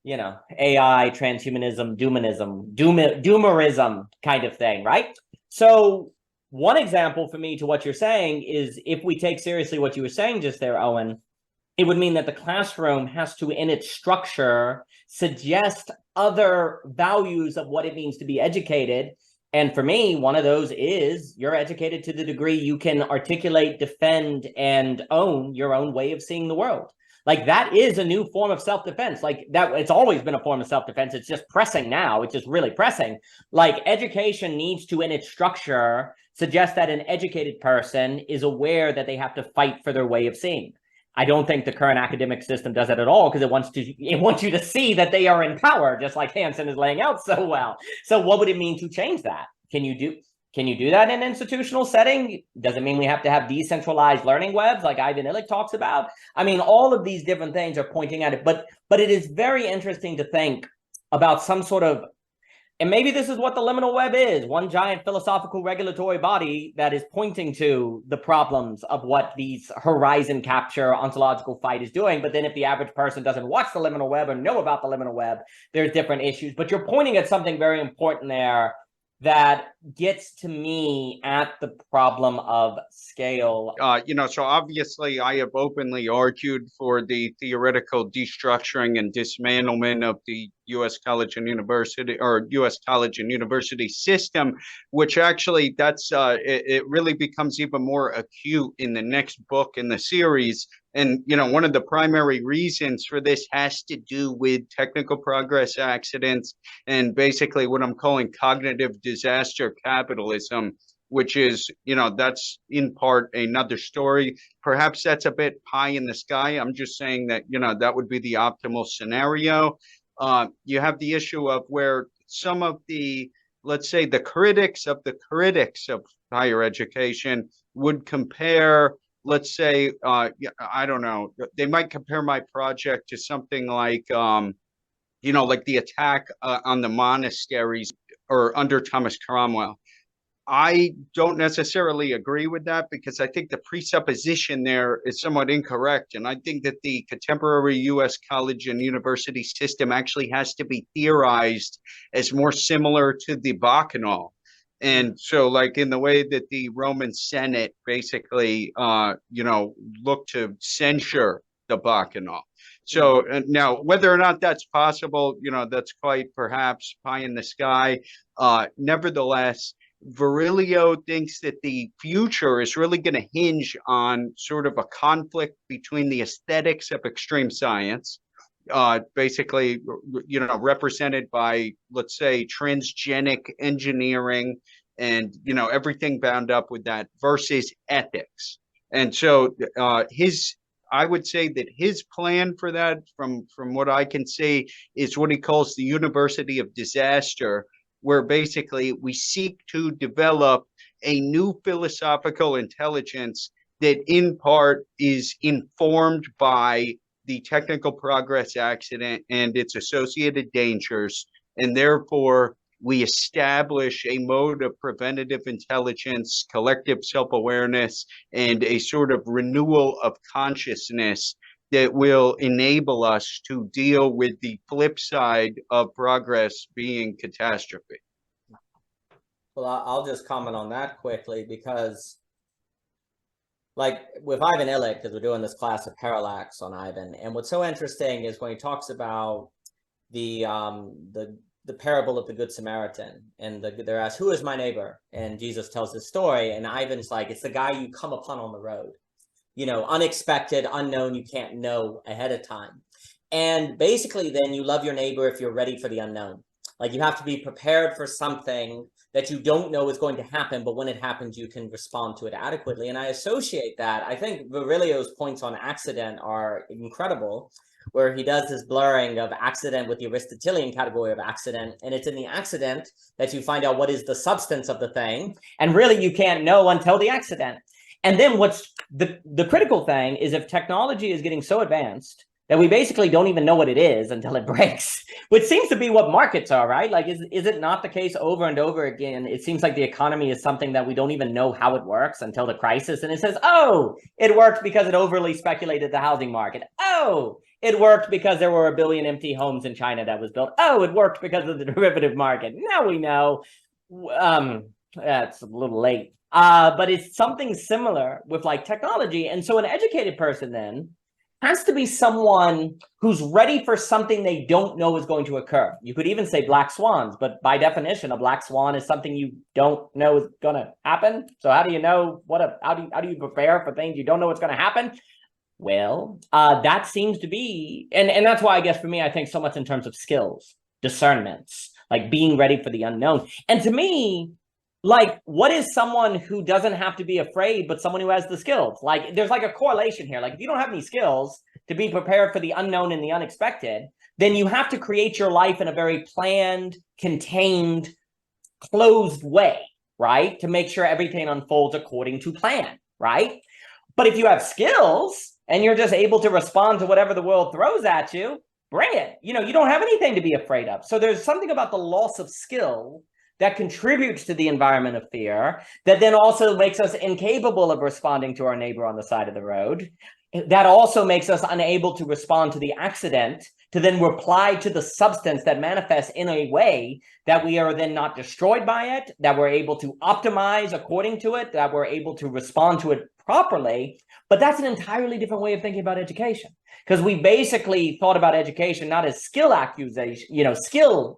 AI, transhumanism, doomerism kind of thing, right? So one example for me to what you're saying is if we take seriously what you were saying just there, Owen, it would mean that the classroom has to, in its structure, suggest other values of what it means to be educated. And for me, one of those is you're educated to the degree you can articulate, defend, and own your own way of seeing the world. Like that is a new form of self-defense. Like that, it's always been a form of self-defense. It's just pressing now. It's just really pressing. Like education needs to, in its structure, suggest that an educated person is aware that they have to fight for their way of seeing. I don't think the current academic system does that at all, because it wants you to see that they are in power, just like Hansen is laying out so well. So what would it mean to change that? Can you do that in an institutional setting? Does it mean we have to have decentralized learning webs like Ivan Illich talks about? I mean, all of these different things are pointing at it, but it is very interesting to think about some sort of, and maybe this is what the liminal web is, one giant philosophical regulatory body that is pointing to the problems of what these horizon capture ontological fight is doing. But then if the average person doesn't watch the liminal web or know about the liminal web, there's different issues. But you're pointing at something very important there that gets to me at the problem of scale. So obviously I have openly argued for the theoretical destructuring and dismantlement of the U.S. college and university system, which actually it really becomes even more acute in the next book in the series. And, one of the primary reasons for this has to do with technical progress accidents and basically what I'm calling cognitive disaster capitalism, which is, that's in part another story. Perhaps that's a bit pie in the sky. I'm just saying that, that would be the optimal scenario. You have the issue of where some of the, let's say, the critics of higher education would compare let's say, yeah, I don't know, they might compare my project to something like, like the attack on the monasteries or under Thomas Cromwell. I don't necessarily agree with that because I think the presupposition there is somewhat incorrect. And I think that the contemporary U.S. college and university system actually has to be theorized as more similar to the Bacchanal. And so, like in the way that the Roman Senate basically, looked to censure the Bacchanal. So now, whether or not that's possible, that's quite perhaps pie in the sky. Nevertheless, Virilio thinks that the future is really going to hinge on sort of a conflict between the aesthetics of extreme science, basically, represented by, let's say, transgenic engineering and, everything bound up with that versus ethics. And so I would say that his plan for that, from what I can see, is what he calls the University of Disaster, where basically we seek to develop a new philosophical intelligence that in part is informed by the technical progress accident and its associated dangers. And therefore, we establish a mode of preventative intelligence, collective self-awareness, and a sort of renewal of consciousness that will enable us to deal with the flip side of progress being catastrophe. Well, I'll just comment on that quickly because, like with Ivan Illich, because we're doing this class of parallax on Ivan, and what's so interesting is when he talks about the parable of the Good Samaritan, and they're asked, "Who is my neighbor?" And Jesus tells this story, and Ivan's like, "It's the guy you come upon on the road." Unexpected, unknown, you can't know ahead of time. And basically then you love your neighbor if you're ready for the unknown. Like you have to be prepared for something that you don't know is going to happen, but when it happens, you can respond to it adequately. And I associate that. I think Virilio's points on accident are incredible, where he does this blurring of accident with the Aristotelian category of accident. And it's in the accident that you find out what is the substance of the thing. And really you can't know until the accident. And then what's the critical thing is if technology is getting so advanced that we basically don't even know what it is until it breaks, which seems to be what markets are, right? Like, is it not the case over and over again? It seems like the economy is something that we don't even know how it works until the crisis. And it says, oh, it worked because it overly speculated the housing market. Oh, it worked because there were 1 billion empty homes in China that was built. Oh, it worked because of the derivative market. Now we know. That's a little late. But it's something similar with like technology. And so an educated person then has to be someone who's ready for something they don't know is going to occur. You could even say black swans, but by definition, a black swan is something you don't know is going to happen. So how do you know how do you prepare for things you don't know what's going to happen? Well, that seems to be, and that's why I guess for me, I think so much in terms of skills, discernments, like being ready for the unknown. And to me, like, what is someone who doesn't have to be afraid, but someone who has the skills? Like, there's like a correlation here. Like, if you don't have any skills to be prepared for the unknown and the unexpected, then you have to create your life in a very planned, contained, closed way, right? To make sure everything unfolds according to plan, right? But if you have skills and you're just able to respond to whatever the world throws at you, bring it. You don't have anything to be afraid of. So there's something about the loss of skill that contributes to the environment of fear, that then also makes us incapable of responding to our neighbor on the side of the road. That also makes us unable to respond to the accident, to then reply to the substance that manifests in a way that we are then not destroyed by it, that we're able to optimize according to it, that we're able to respond to it properly. But that's an entirely different way of thinking about education, because we basically thought about education not as skill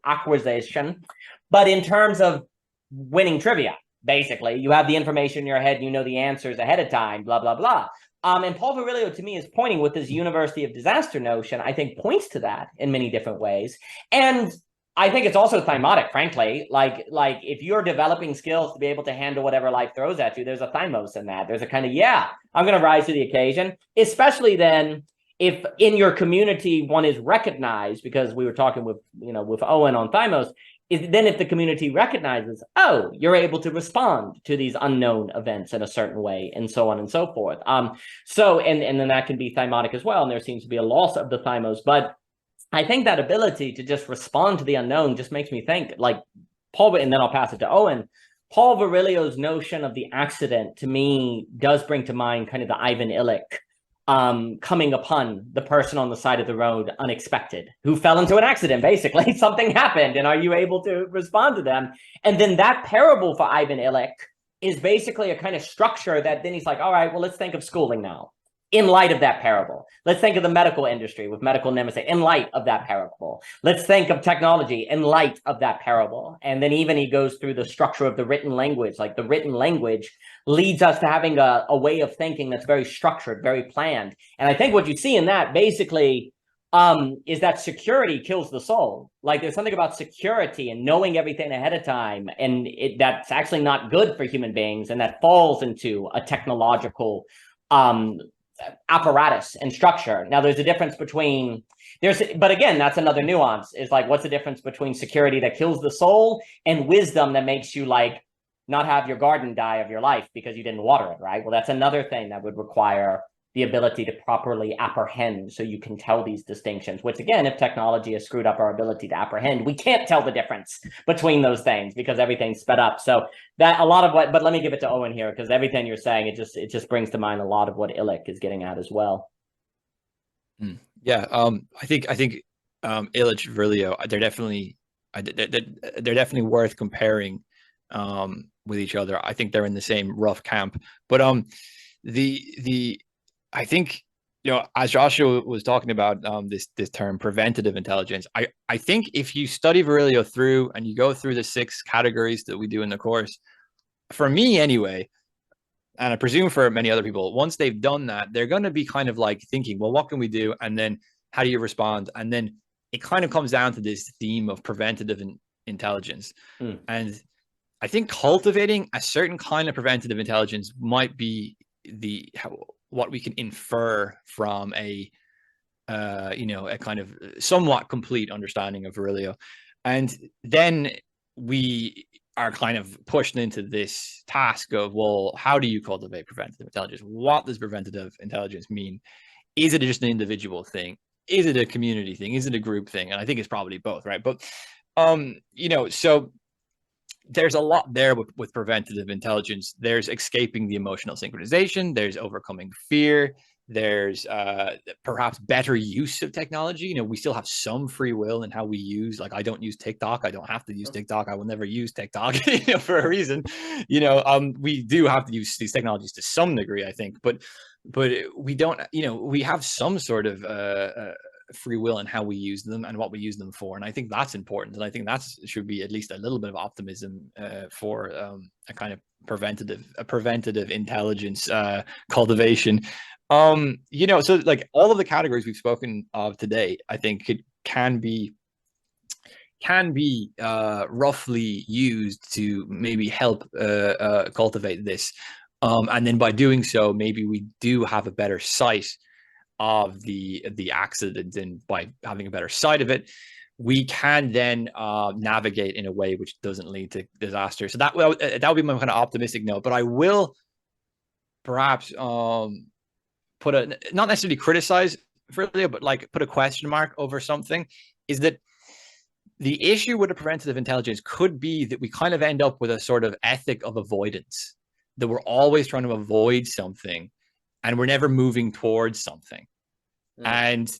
acquisition, but in terms of winning trivia. Basically, you have the information in your head, you know the answers ahead of time, blah, blah, blah. And Paul Virilio, to me, is pointing with this University of Disaster notion, I think points to that in many different ways. And I think it's also thymotic, frankly. Like if you're developing skills to be able to handle whatever life throws at you, there's a thymos in that. There's a kind of, yeah, I'm going to rise to the occasion, especially then if in your community one is recognized, because we were talking with, with Owen on Thymos, then if the community recognizes, oh, you're able to respond to these unknown events in a certain way, and so on and so forth. So then that can be thymotic as well, and there seems to be a loss of the thymos. But I think that ability to just respond to the unknown just makes me think, like Paul, and then I'll pass it to Owen. Paul Virilio's notion of the accident, to me, does bring to mind kind of the Ivan Illich coming upon the person on the side of the road unexpected, who fell into an accident. Basically, something happened, and are you able to respond to them? And then that parable for Ivan Illich is basically a kind of structure that then he's like, all right, well, let's think of schooling now in light of that parable. Let's think of the medical industry with medical nemesis in light of that parable. Let's think of technology in light of that parable. And then even he goes through the structure of the written language. Like the written language leads us to having a way of thinking that's very structured, very planned. And I think what you see in that basically is that security kills the soul. Like there's something about security and knowing everything ahead of time, and that's actually not good for human beings, and that falls into a technological apparatus and structure. Now there's a difference between but again, that's another nuance, is like, what's the difference between security that kills the soul and wisdom that makes you like not have your garden die of your life because you didn't water it, right? Well, that's another thing that would require the ability to properly apprehend, so you can tell these distinctions, which again, if technology has screwed up our ability to apprehend, we can't tell the difference between those things because everything's sped up. So that a lot of what, but let me give it to Owen here, because everything you're saying, it just brings to mind a lot of what Illich is getting at as well. Yeah, I think Illich, Virilio, they're definitely worth comparing with each other. I think they're in the same rough camp, but I think, as Joshua was talking about this term preventative intelligence, I think if you study Virilio through and you go through the 6 categories that we do in the course, for me anyway, and I presume for many other people, once they've done that, they're going to be kind of like thinking, well, what can we do? And then how do you respond? And then it kind of comes down to this theme of preventative intelligence. And I think cultivating a certain kind of preventative intelligence might be what we can infer from a kind of somewhat complete understanding of Virilio. And then we are kind of pushed into this task of, well, how do you cultivate preventative intelligence? What does preventative intelligence mean? Is it just an individual thing? Is it a community thing? Is it a group thing? And I think it's probably both, right? But so there's a lot there with preventative intelligence. There's escaping the emotional synchronization. There's overcoming fear. There's perhaps better use of technology. We still have some free will in how we use. Like, I don't use TikTok. I don't have to use TikTok. I will never use TikTok for a reason. We do have to use these technologies to some degree, I think, but we don't. We have some sort of free will in how we use them and what we use them for, and I think that's important, and I think that should be at least a little bit of optimism for a kind of preventative intelligence cultivation. So like all of the categories we've spoken of today, I think can be roughly used to maybe help cultivate this, and then by doing so, maybe we do have a better sight of the accident, and by having a better sight of it, we can then navigate in a way which doesn't lead to disaster. So that would be my kind of optimistic note. But I will perhaps not necessarily criticize Virilio, but like put a question mark over something, is that the issue with the preventative intelligence could be that we kind of end up with a sort of ethic of avoidance, that we're always trying to avoid something and we're never moving towards something. And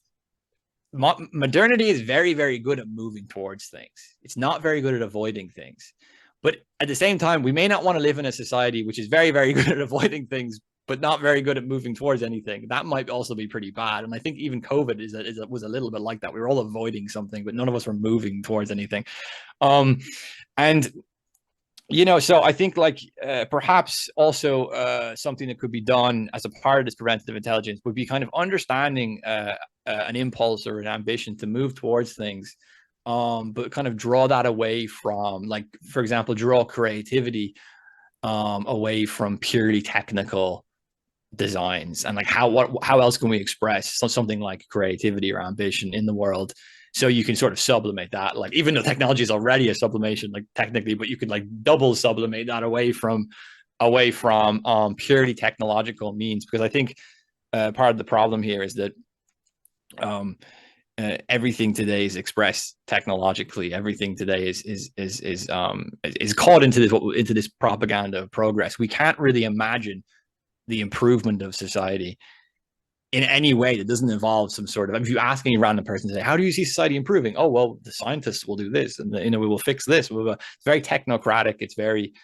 modernity is very, very good at moving towards things. It's not very good at avoiding things. But at the same time, we may not want to live in a society which is very, very good at avoiding things, but not very good at moving towards anything. That might also be pretty bad. And I think even COVID was a little bit like that. We were all avoiding something, but none of us were moving towards anything. So I think perhaps also something that could be done as a part of this preventative intelligence would be kind of understanding an impulse or an ambition to move towards things, but kind of draw that away from, like, for example, draw creativity away from purely technical designs, and like how else can we express something like creativity or ambition in the world, so you can sort of sublimate that, like even though technology is already a sublimation, like technically, but you could like double sublimate that away from purely technological means, because I think part of the problem here is that everything today is expressed technologically. Everything today is caught into this propaganda of progress. We can't really imagine the improvement of society in any way that doesn't involve some sort of, if you ask any random person today, how do you see society improving? Oh, well, the scientists will do this, and we will fix this. It's very technocratic. It's very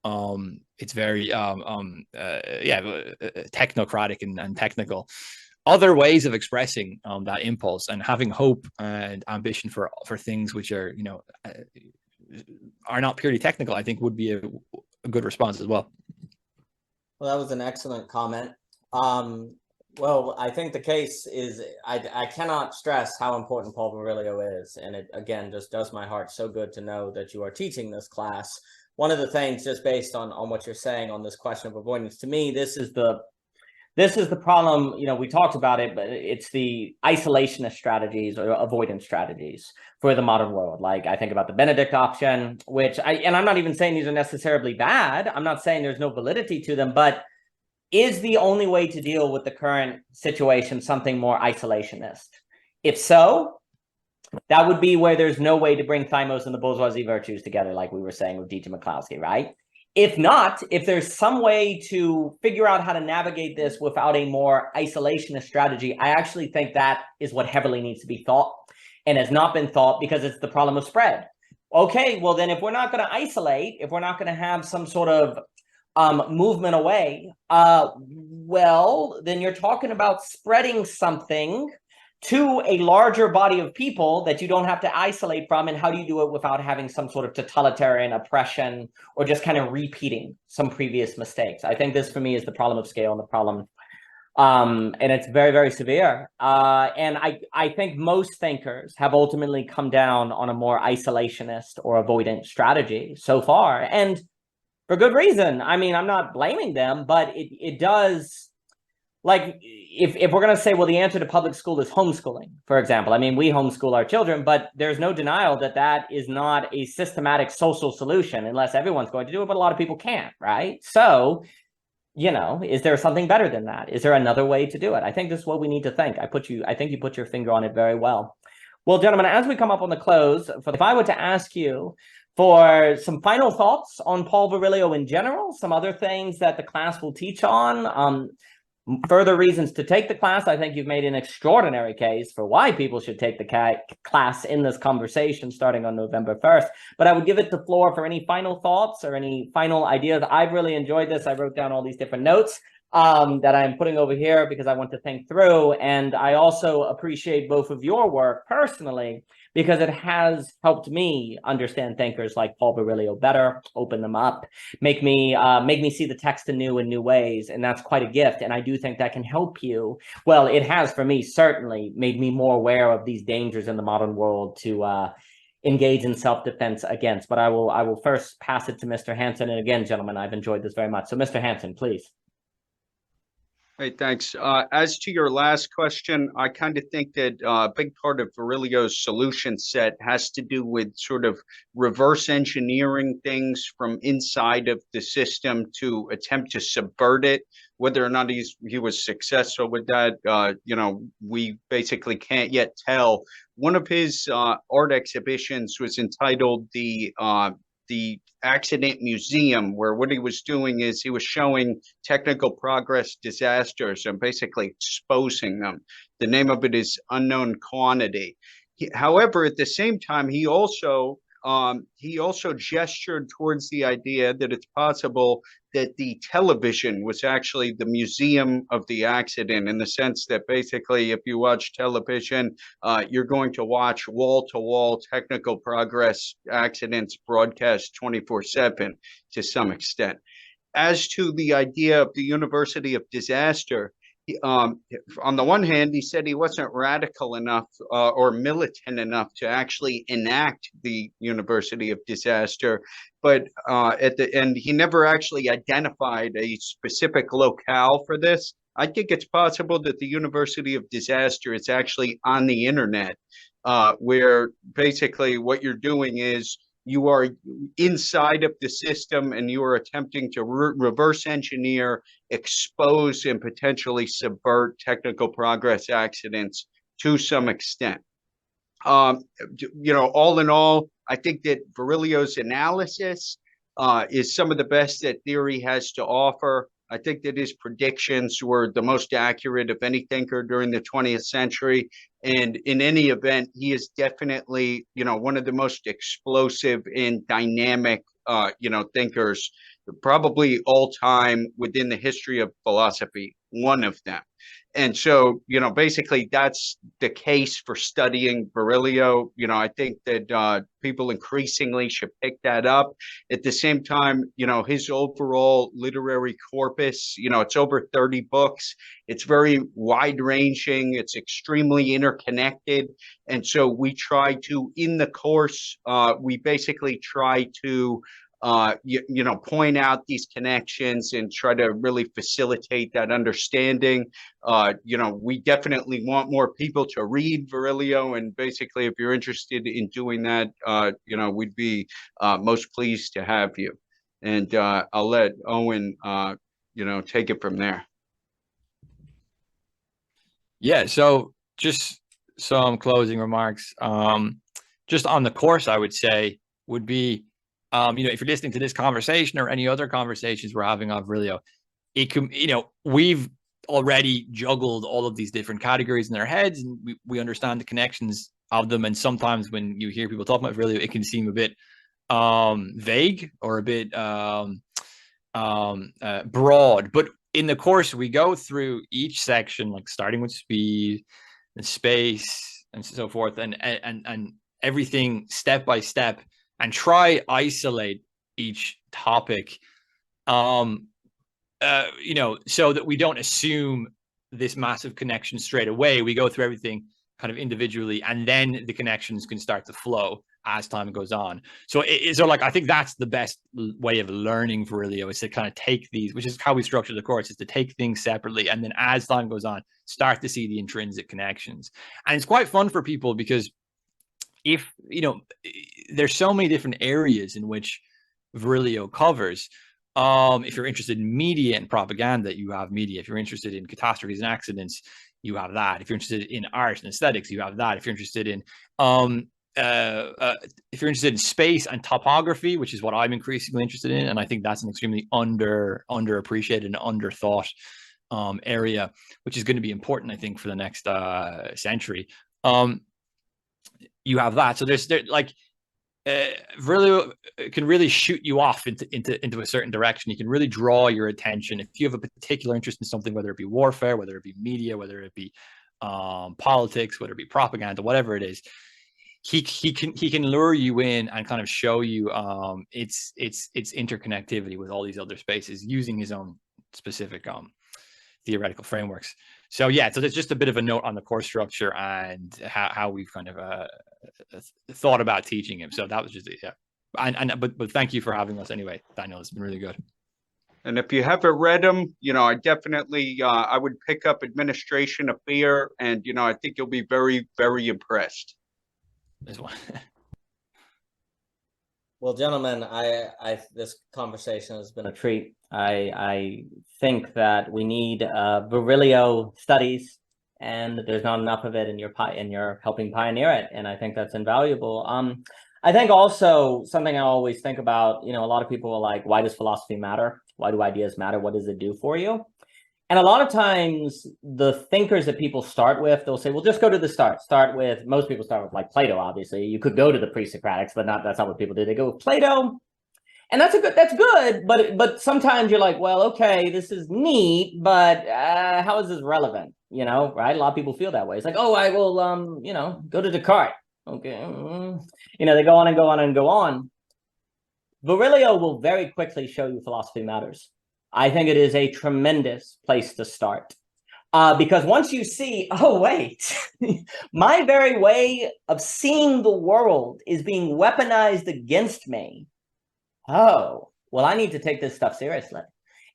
technocratic and technical. Other ways of expressing that impulse and having hope and ambition for things which are, are not purely technical, I think would be a good response as well. Well, that was an excellent comment. Well, I think the case is, I cannot stress how important Paul Virilio is. And it, again, just does my heart so good to know that you are teaching this class. One of the things, just based on what you're saying on this question of avoidance, to me, this is the problem. We talked about it, but it's the isolationist strategies or avoidance strategies for the modern world. Like, I think about the Benedict option, and I'm not even saying these are necessarily bad. I'm not saying there's no validity to them, but is the only way to deal with the current situation something more isolationist? If so, that would be where there's no way to bring thymos and the bourgeoisie virtues together, like we were saying with D.J. McCloskey, right? If not, if there's some way to figure out how to navigate this without a more isolationist strategy, I actually think that is what heavily needs to be thought and has not been thought, because it's the problem of spread. Okay, well then, if we're not going to isolate, if we're not going to have some sort of movement away, well, then you're talking about spreading something to a larger body of people that you don't have to isolate from. And how do you do it without having some sort of totalitarian oppression or just kind of repeating some previous mistakes? I think this, for me, is the problem of scale and the problem. And it's very, very severe. And I think most thinkers have ultimately come down on a more isolationist or avoidant strategy so far. And for good reason. I mean, I'm not blaming them, but it does, like, if we're going to say, well, the answer to public school is homeschooling, for example. I mean, we homeschool our children, but there's no denial that that is not a systematic social solution unless everyone's going to do it, but a lot of people can't, right? So, is there something better than that? Is there another way to do it? I think this is what we need to think. I think you put your finger on it very well. Well, gentlemen, as we come up on the close, if I were to ask you for some final thoughts on Paul Virilio in general, some other things that the class will teach on, further reasons to take the class. I think you've made an extraordinary case for why people should take the class in this conversation starting on November 1st. But I would give it the floor for any final thoughts or any final ideas. I've really enjoyed this. I wrote down all these different notes that I'm putting over here because I want to think through. And I also appreciate both of your work personally, because it has helped me understand thinkers like Paul Virilio better, open them up, make me see the text in new ways. And that's quite a gift. And I do think that can help you. Well, it has, for me, certainly made me more aware of these dangers in the modern world to engage in self-defense against. But I will first pass it to Mr. Hansen. And again, gentlemen, I've enjoyed this very much. So Mr. Hansen, please. Hey, thanks. As to your last question, I kind of think that a big part of Virilio's solution set has to do with sort of reverse engineering things from inside of the system to attempt to subvert it. Whether or not he was successful with that, we basically can't yet tell. One of his art exhibitions was entitled the Accident Museum, where what he was doing is he was showing technical progress disasters and basically exposing them. The name of it is Unknown Quantity. However, at the same time, he also gestured towards the idea that it's possible that the television was actually the museum of the accident, in the sense that basically if you watch television, you're going to watch wall-to-wall technical progress accidents broadcast 24/7 to some extent. As to the idea of the University of Disaster, on the one hand, he said he wasn't radical enough or militant enough to actually enact the University of Disaster, but at the end, he never actually identified a specific locale for this. I think it's possible that the University of Disaster is actually on the internet, where basically what you're doing is you are inside of the system and you are attempting to reverse engineer, expose, and potentially subvert technical progress accidents to some extent. All in all, I think that Virilio's analysis is some of the best that theory has to offer. I think that his predictions were the most accurate of any thinker during the 20th century. And in any event, he is definitely, one of the most explosive and dynamic, thinkers, probably all time within the history of philosophy, one of them. And so, basically that's the case for studying Virilio. I think that people increasingly should pick that up. At the same time, his overall literary corpus, it's over 30 books. It's very wide ranging. It's extremely interconnected. And so we try to, in the course, we basically try to point out these connections and try to really facilitate that understanding. We definitely want more people to read Virilio, and basically, if you're interested in doing that, we'd be most pleased to have you. And I'll let Owen, take it from there. Yeah. So just some closing remarks. Just on the course, I would say would be, if you're listening to this conversation or any other conversations we're having on Virilio, it can, we've already juggled all of these different categories in our heads, and we understand the connections of them. And sometimes when you hear people talk about Virilio, it can seem a bit vague or a bit broad. But in the course, we go through each section, like starting with speed and space and so forth, and everything step by step, and try isolate each topic, so that we don't assume this massive connection straight away. We go through everything kind of individually, and then the connections can start to flow as time goes on. So I think that's the best way of learning Virilio, is to kind of take these, which is how we structure the course, is to take things separately, and then as time goes on, start to see the intrinsic connections. And it's quite fun for people because there's so many different areas in which Virilio covers. If you're interested in media and propaganda, you have media. If you're interested in catastrophes and accidents, you have that. If you're interested in art and aesthetics, you have that. If you're interested in space and topography, which is what I'm increasingly interested in, and I think that's an extremely underappreciated and underthought area, which is going to be important, I think, for the next century. You have that. So Virilio can really shoot you off into a certain direction. You can really draw your attention. If you have a particular interest in something, whether it be warfare, whether it be media, whether it be politics, whether it be propaganda, whatever it is, he can lure you in and kind of show you its interconnectivity with all these other spaces using his own specific theoretical frameworks. So yeah, so there's just a bit of a note on the course structure and how we've kind of thought about teaching him. So that was just but thank you for having us anyway, Daniel. It's been really good. And if you haven't read them, I definitely I would pick up Administration of Fear, and I think you'll be very, very impressed. This one. Well, gentlemen, this conversation has been a treat. I think that we need Virilio studies, and there's not enough of it, and you're helping pioneer it, and I think that's invaluable. I think also something I always think about, a lot of people are like, why does philosophy matter? Why do ideas matter? What does it do for you? And a lot of times the thinkers that people start with, they'll say, well, just go to the start. Most people start with like Plato, obviously. You could go to the pre-Socratics, but that's not what people do. They go with Plato. And that's good, but sometimes you're like, well, okay, this is neat, but how is this relevant? Right? A lot of people feel that way. It's like, oh, I will, go to Descartes. Okay. They go on and go on and go on. Virilio will very quickly show you philosophy matters. I think it is a tremendous place to start. Because once you see, oh, wait, my very way of seeing the world is being weaponized against me. Oh, well, I need to take this stuff seriously.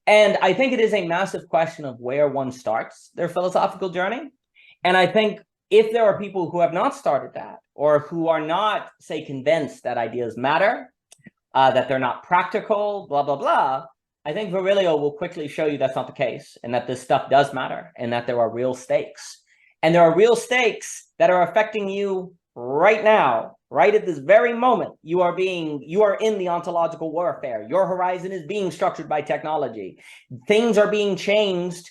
And I think it is a massive question of where one starts their philosophical journey. And I think if there are people who have not started that, or who are not, say, convinced that ideas matter, that they're not practical, blah, blah, blah, I think Virilio will quickly show you that's not the case, and that this stuff does matter, and that there are real stakes. And there are real stakes that are affecting you right now, right at this very moment. You are in the ontological warfare. Your horizon is being structured by technology. Things are being changed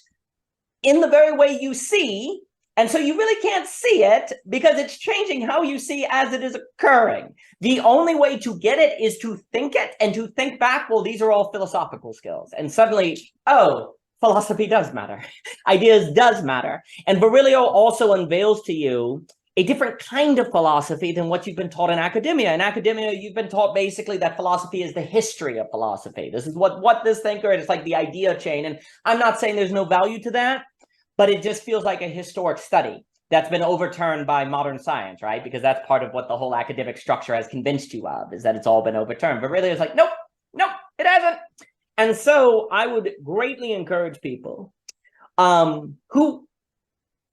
in the very way you see. And so you really can't see it because it's changing how you see as it is occurring. The only way to get it is to think it and to think back, well, these are all philosophical skills. And suddenly, oh, philosophy does matter. Ideas does matter. And Virilio also unveils to you a different kind of philosophy than what you've been taught in academia. In academia, you've been taught basically that philosophy is the history of philosophy. This is what this thinker, it's like the idea chain. And I'm not saying there's no value to that, but it just feels like a historic study that's been overturned by modern science, right? Because that's part of what the whole academic structure has convinced you of, is that it's all been overturned. But really, it's like, nope, it hasn't. And so I would greatly encourage people who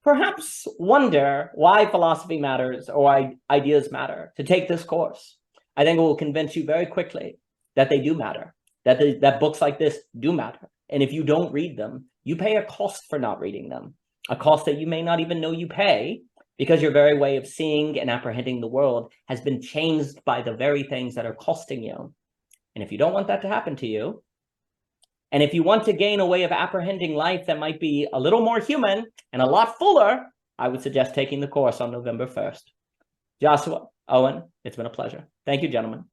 perhaps wonder why philosophy matters or why ideas matter to take this course. I think it will convince you very quickly that they do matter, that books like this do matter. And if you don't read them, you pay a cost for not reading them, a cost that you may not even know you pay, because your very way of seeing and apprehending the world has been changed by the very things that are costing you. And if you don't want that to happen to you, and if you want to gain a way of apprehending life that might be a little more human and a lot fuller, I would suggest taking the course on November 1st. Joshua, Owen, it's been a pleasure. Thank you, gentlemen.